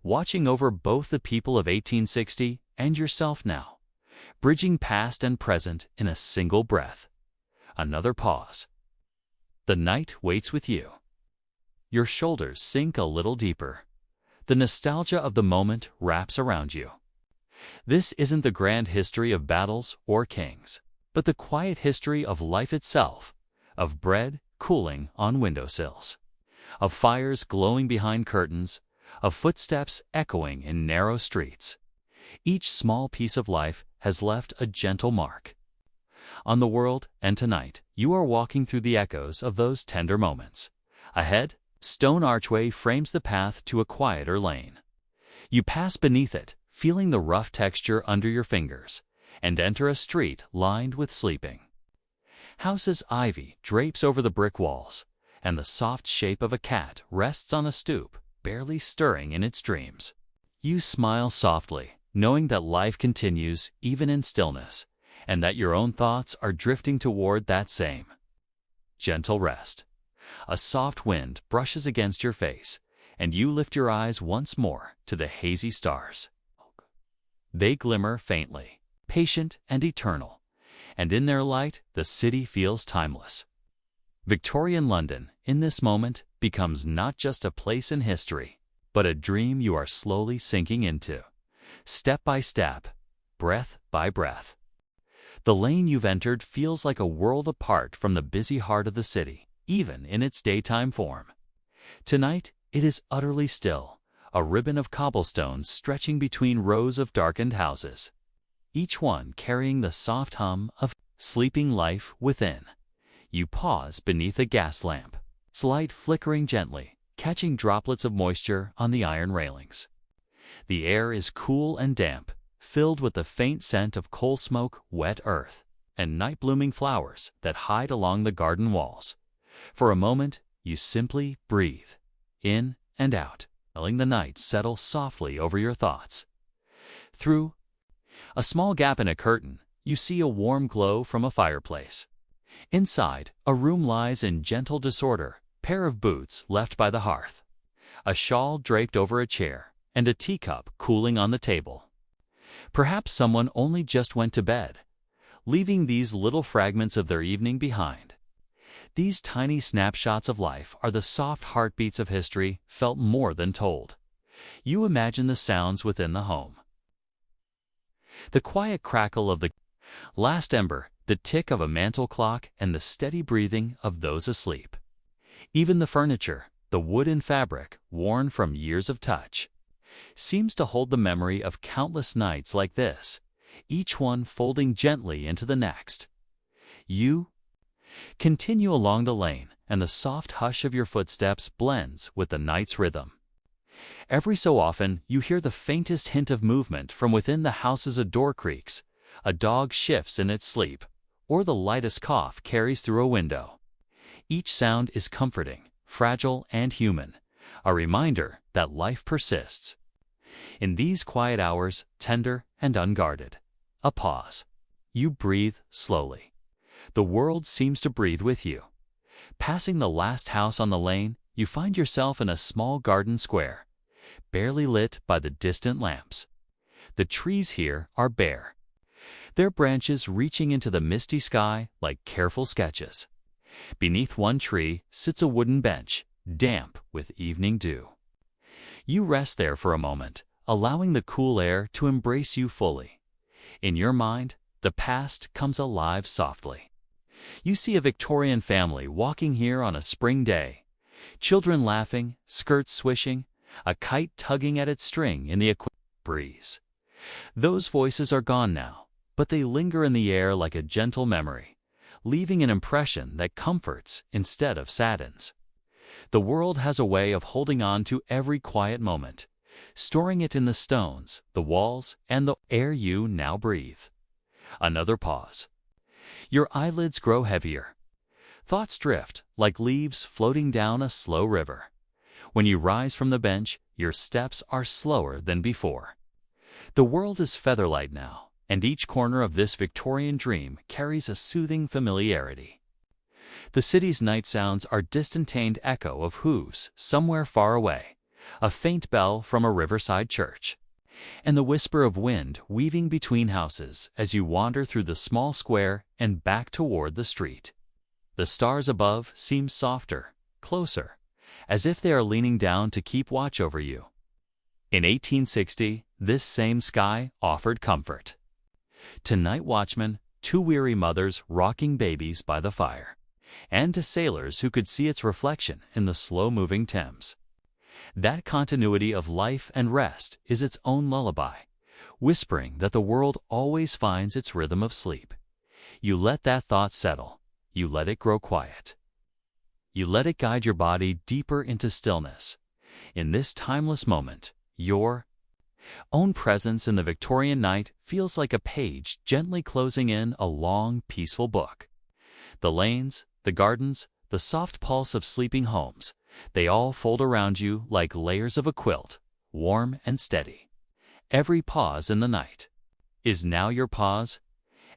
watching over both the people of 1860 and yourself now, bridging past and present in a single breath. Another pause. The night waits with you. Your shoulders sink a little deeper. The nostalgia of the moment wraps around you. This isn't the grand history of battles or kings, but the quiet history of life itself, of bread cooling on windowsills, of fires glowing behind curtains, of footsteps echoing in narrow streets. Each small piece of life has left a gentle mark on the world, and tonight you are walking through the echoes of those tender moments. Ahead, stone archway frames the path to a quieter lane. You pass beneath it, feeling the rough texture under your fingers, and enter a street lined with sleeping houses. Ivy drapes over the brick walls, and the soft shape of a cat rests on a stoop, barely stirring in its dreams. You smile softly, knowing that life continues even in stillness, and that your own thoughts are drifting toward that same gentle rest. A soft wind brushes against your face, and you lift your eyes once more to the hazy stars. They glimmer faintly, patient and eternal, and in their light the city feels timeless. Victorian London, in this moment, becomes not just a place in history, but a dream you are slowly sinking into, step by step, breath by breath. The lane you've entered feels like a world apart from the busy heart of the city, even in its daytime form. Tonight, it is utterly still, a ribbon of cobblestones stretching between rows of darkened houses, each one carrying the soft hum of sleeping life within. You pause beneath a gas lamp, its light flickering gently, catching droplets of moisture on the iron railings. The air is cool and damp, filled with the faint scent of coal smoke, wet earth, and night-blooming flowers that hide along the garden walls. For a moment, you simply breathe, in and out, letting the night settle softly over your thoughts. Through a small gap in a curtain, you see a warm glow from a fireplace. Inside, a room lies in gentle disorder, pair of boots left by the hearth, a shawl draped over a chair, and a teacup cooling on the table. Perhaps someone only just went to bed, leaving these little fragments of their evening behind. These tiny snapshots of life are the soft heartbeats of history felt more than told. You imagine the sounds within the home. The quiet crackle of the last ember the tick of a mantel clock and the steady breathing of those asleep. Even the furniture, the wood and fabric, worn from years of touch, seems to hold the memory of countless nights like this, each one folding gently into the next. You continue along the lane, and the soft hush of your footsteps blends with the night's rhythm. Every so often, you hear the faintest hint of movement from within the house as a door creaks, a dog shifts in its sleep, or the lightest cough carries through a window. Each sound is comforting, fragile, and human, a reminder that life persists. In these quiet hours, tender and unguarded, a pause. You breathe slowly. The world seems to breathe with you. Passing the last house on the lane, you find yourself in a small garden square, barely lit by the distant lamps. The trees here are bare, their branches reaching into the misty sky like careful sketches. Beneath one tree sits a wooden bench, damp with evening dew. You rest there for a moment, allowing the cool air to embrace you fully. In your mind, the past comes alive softly. You see a Victorian family walking here on a spring day, children laughing, skirts swishing, a kite tugging at its string in the breeze. Those voices are gone now, but they linger in the air like a gentle memory, leaving an impression that comforts instead of saddens. The world has a way of holding on to every quiet moment, storing it in the stones, the walls, and the air you now breathe. Another pause. Your eyelids grow heavier. Thoughts drift like leaves floating down a slow river. When you rise from the bench, your steps are slower than before. The world is featherlight now, and each corner of this Victorian dream carries a soothing familiarity. The city's night sounds are distant echo of hooves somewhere far away, a faint bell from a riverside church, and the whisper of wind weaving between houses as you wander through the small square and back toward the street. The stars above seem softer, closer, as if they are leaning down to keep watch over you. In 1860, this same sky offered comfort to night watchmen, to weary mothers rocking babies by the fire, and to sailors who could see its reflection in the slow-moving Thames. That continuity of life and rest is its own lullaby, whispering that the world always finds its rhythm of sleep. You let that thought settle. You let it grow quiet. You let it guide your body deeper into stillness. In this timeless moment, your own presence in the Victorian night feels like a page gently closing in a long, peaceful book. The lanes, the gardens, the soft pulse of sleeping homes, they all fold around you like layers of a quilt, warm and steady. Every pause in the night is now your pause.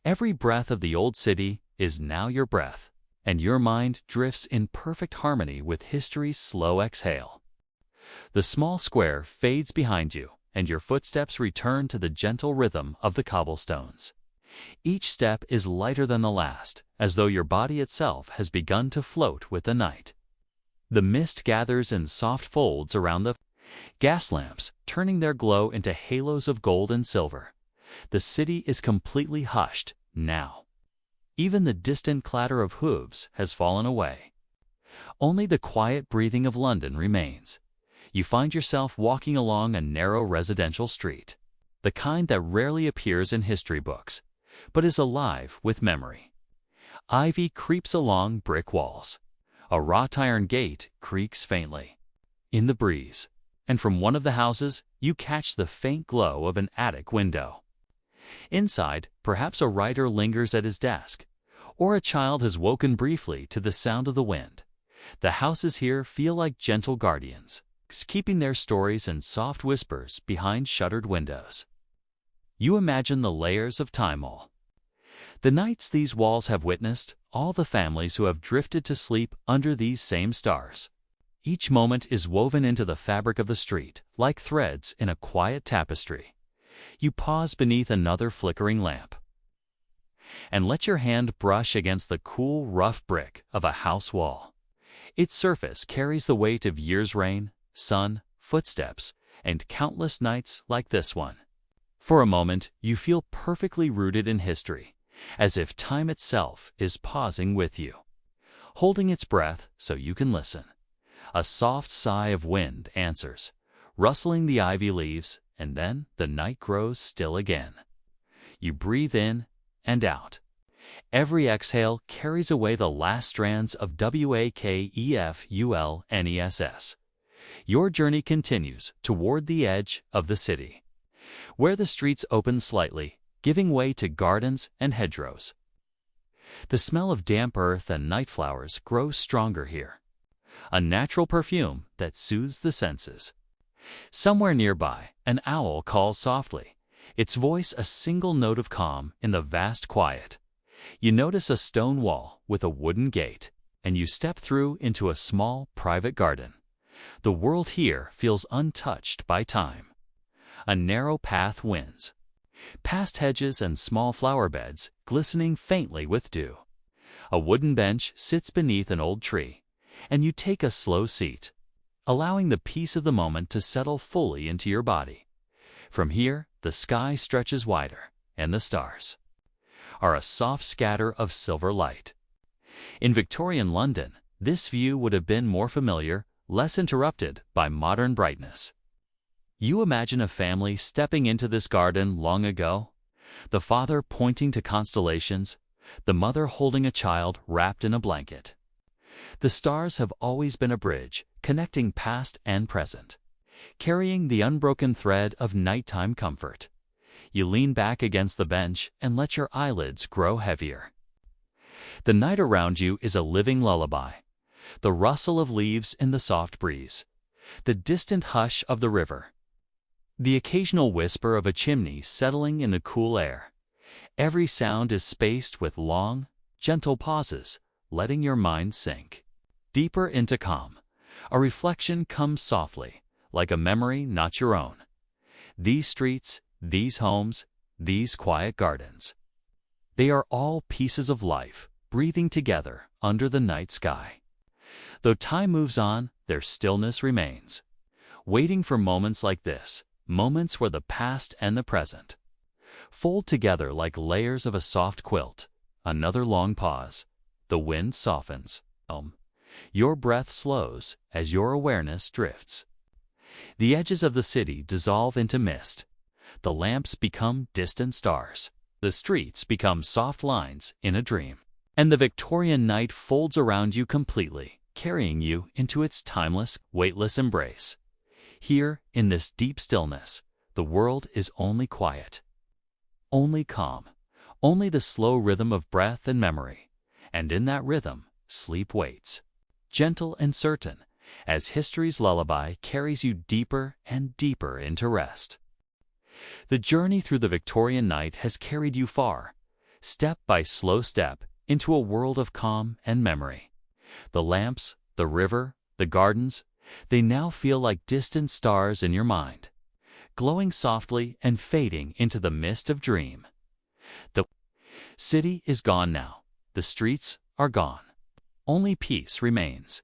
Every breath of the old city is now your breath, and your mind drifts in perfect harmony with history's slow exhale. The small square fades behind you, and your footsteps return to the gentle rhythm of the cobblestones. Each step is lighter than the last, as though your body itself has begun to float with the night. The mist gathers in soft folds around the gas lamps, turning their glow into halos of gold and silver. The city is completely hushed now. Even the distant clatter of hooves has fallen away. Only the quiet breathing of London remains. You find yourself walking along a narrow residential street, the kind that rarely appears in history books, but is alive with memory. Ivy creeps along brick walls. A wrought iron gate creaks faintly in the breeze, and from one of the houses you catch the faint glow of an attic window. Inside, perhaps a writer lingers at his desk, or a child has woken briefly to the sound of the wind. The houses here feel like gentle guardians, keeping their stories in soft whispers behind shuttered windows. You imagine the layers of time all. The nights these walls have witnessed, all the families who have drifted to sleep under these same stars. Each moment is woven into the fabric of the street, like threads in a quiet tapestry. You pause beneath another flickering lamp, and let your hand brush against the cool, rough brick of a house wall. Its surface carries the weight of years' rain, sun, footsteps, and countless nights like this one. For a moment, you feel perfectly rooted in history, as if time itself is pausing with you, holding its breath so you can listen. A soft sigh of wind answers, rustling the ivy leaves, and then the night grows still again. You breathe in and out. Every exhale carries away the last strands of wakefulness. Your journey continues toward the edge of the city, where the streets open slightly, giving way to gardens and hedgerows. The smell of damp earth and night flowers grows stronger here, a natural perfume that soothes the senses. Somewhere nearby, an owl calls softly, its voice a single note of calm in the vast quiet. You notice a stone wall with a wooden gate, and you step through into a small private garden. The world here feels untouched by time. A narrow path winds, past hedges and small flower beds glistening faintly with dew. A wooden bench sits beneath an old tree, and you take a slow seat, allowing the peace of the moment to settle fully into your body. From here, the sky stretches wider, and the stars are a soft scatter of silver light. In Victorian London, this view would have been more familiar, less interrupted by modern brightness. You imagine a family stepping into this garden long ago, the father pointing to constellations, the mother holding a child wrapped in a blanket. The stars have always been a bridge connecting past and present, carrying the unbroken thread of nighttime comfort. You lean back against the bench and let your eyelids grow heavier. The night around you is a living lullaby. The rustle of leaves in the soft breeze, the distant hush of the river, the occasional whisper of a chimney settling in the cool air. Every sound is spaced with long, gentle pauses, letting your mind sink deeper into calm. A reflection comes softly, like a memory not your own. These streets, these homes, these quiet gardens, they are all pieces of life, breathing together under the night sky. Though time moves on, their stillness remains, waiting for moments like this, moments where the past and the present fold together like layers of a soft quilt. Another long pause. The wind softens. Your breath slows as your awareness drifts. The edges of the city dissolve into mist. The lamps become distant stars. The streets become soft lines in a dream. And the Victorian night folds around you completely, carrying you into its timeless, weightless embrace. Here, in this deep stillness, the world is only quiet, only calm, only the slow rhythm of breath and memory. And in that rhythm, sleep waits, gentle and certain, as history's lullaby carries you deeper and deeper into rest. The journey through the Victorian night has carried you far, step by slow step, into a world of calm and memory. The lamps, the river, the gardens, they now feel like distant stars in your mind, glowing softly and fading into the mist of dream. The city is gone now. The streets are gone. Only peace remains.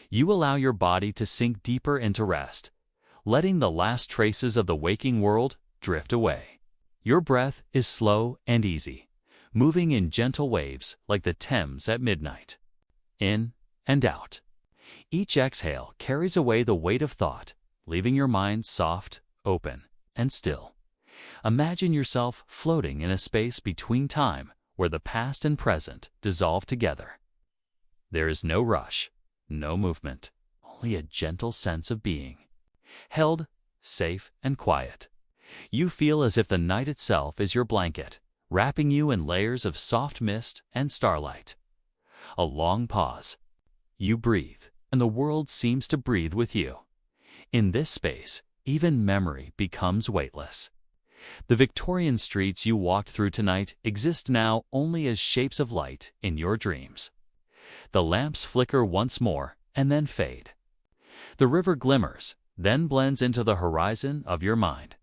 You allow your body to sink deeper into rest, letting the last traces of the waking world drift away. Your breath is slow and easy, moving in gentle waves like the Thames at midnight. In and out. Each exhale carries away the weight of thought, leaving your mind soft, open, and still. Imagine yourself floating in a space between time where the past and present dissolve together. There is no rush, no movement, only a gentle sense of being. Held, safe, and quiet. You feel as if the night itself is your blanket, wrapping you in layers of soft mist and starlight. A long pause. You breathe, and the world seems to breathe with you. In this space, even memory becomes weightless. The Victorian streets you walked through tonight exist now only as shapes of light in your dreams. The lamps flicker once more and then fade. The river glimmers, then blends into the horizon of your mind.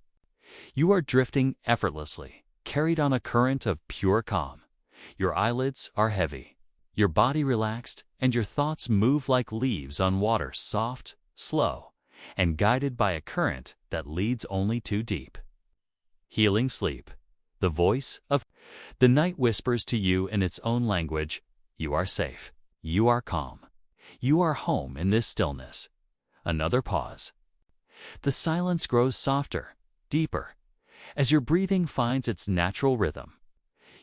You are drifting effortlessly, carried on a current of pure calm. Your eyelids are heavy, your body relaxed, and your thoughts move like leaves on water, soft, slow, and guided by a current that leads only too deep. Healing sleep. The voice of The night whispers to you in its own language, you are safe, you are calm, you are home in this stillness. Another pause. The silence grows softer, deeper, as your breathing finds its natural rhythm.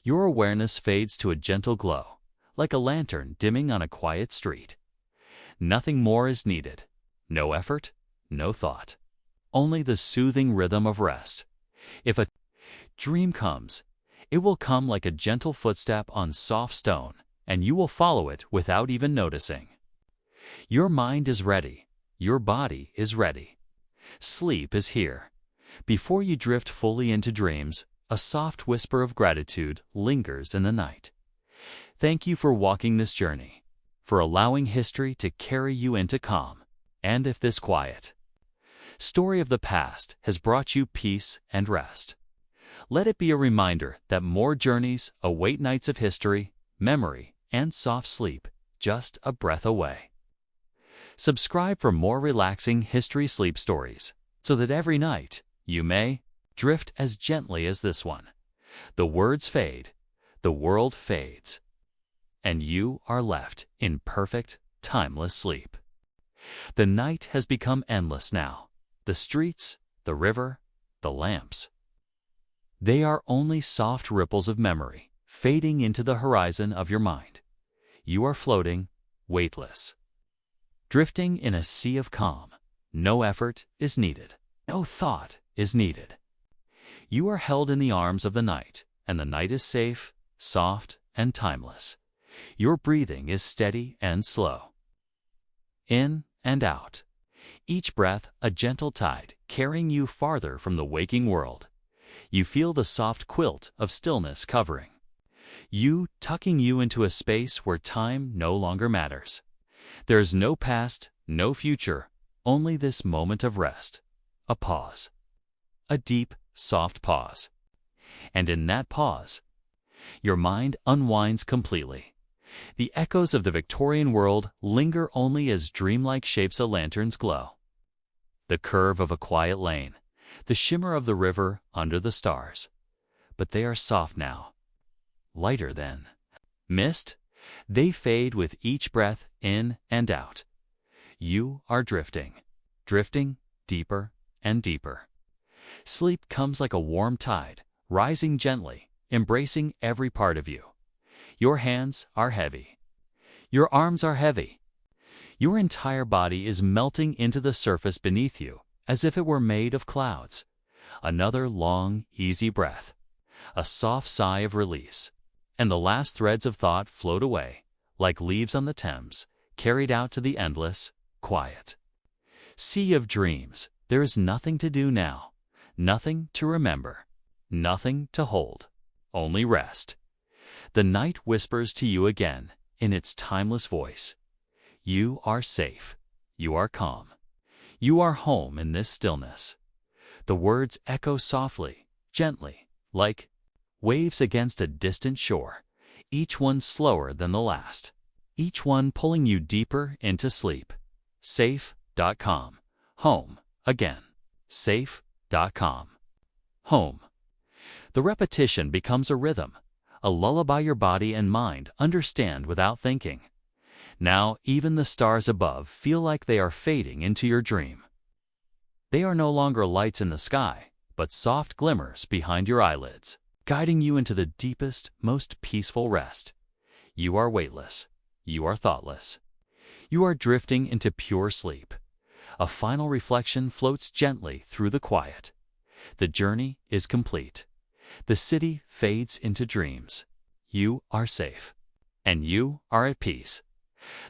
Your awareness fades to a gentle glow, like a lantern dimming on a quiet street. Nothing more is needed. No effort, no thought. Only the soothing rhythm of rest. If a dream comes, it will come like a gentle footstep on soft stone, and you will follow it without even noticing. Your mind is ready. Your body is ready. Sleep is here. Before you drift fully into dreams, a soft whisper of gratitude lingers in the night. Thank you for walking this journey, for allowing history to carry you into calm. And if this quiet story of the past has brought you peace and rest, let it be a reminder that more journeys await nights of history, memory, and soft sleep, just a breath away. Subscribe for more relaxing history sleep stories, so that every night you may drift as gently as this one. The words fade, the world fades, and you are left in perfect, timeless sleep. The night has become endless now. The streets, the river, the lamps. They are only soft ripples of memory, fading into the horizon of your mind. You are floating, weightless, drifting in a sea of calm. No effort is needed. No thought is needed. You are held in the arms of the night, and the night is safe, soft, and timeless. Your breathing is steady and slow. In and out. Each breath a gentle tide, carrying you farther from the waking world. You feel the soft quilt of stillness covering you, tucking you into a space where time no longer matters. There is no past, no future, only this moment of rest. A pause. A deep, soft pause. And in that pause, your mind unwinds completely. The echoes of the Victorian world linger only as dreamlike shapes of lanterns glow. The curve of a quiet lane, the shimmer of the river under the stars. But they are soft now, lighter than mist. They fade with each breath in and out. You are drifting, drifting deeper and deeper. Sleep comes like a warm tide, rising gently, embracing every part of you. Your hands are heavy. Your arms are heavy. Your entire body is melting into the surface beneath you, as if it were made of clouds. Another long, easy breath. A soft sigh of release. And the last threads of thought float away, like leaves on the Thames, carried out to the endless, quiet sea of dreams. There is nothing to do now, nothing to remember, nothing to hold, only rest. The night whispers to you again, in its timeless voice. You are safe, you are calm, you are home in this stillness. The words echo softly, gently, like waves against a distant shore, each one slower than the last, each one pulling you deeper into sleep. Safe.com. Home again. Safe.com. Home. The repetition becomes a rhythm, a lullaby your body and mind understand without thinking. Now even the stars above feel like they are fading into your dream. They are no longer lights in the sky, but soft glimmers behind your eyelids, guiding you into the deepest, most peaceful rest. You are weightless. You are thoughtless. You are drifting into pure sleep. A final reflection floats gently through the quiet. The journey is complete. The city fades into dreams. You are safe. And you are at peace.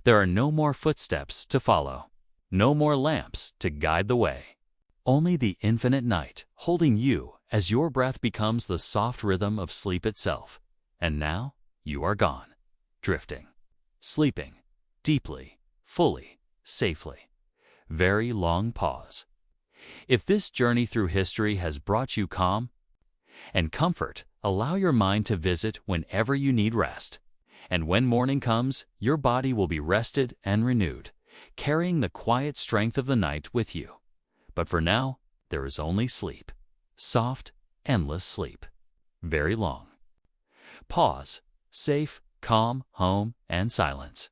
There are no more footsteps to follow. No more lamps to guide the way. Only the infinite night holding you as your breath becomes the soft rhythm of sleep itself. And now you are gone, drifting, sleeping, deeply, fully, safely. Very long pause. If this journey through history has brought you calm and comfort, allow your mind to visit whenever you need rest. And when morning comes, your body will be rested and renewed, carrying the quiet strength of the night with you. But for now, there is only sleep. Soft, endless sleep. Very long. Pause. Safe, calm, home, and silence.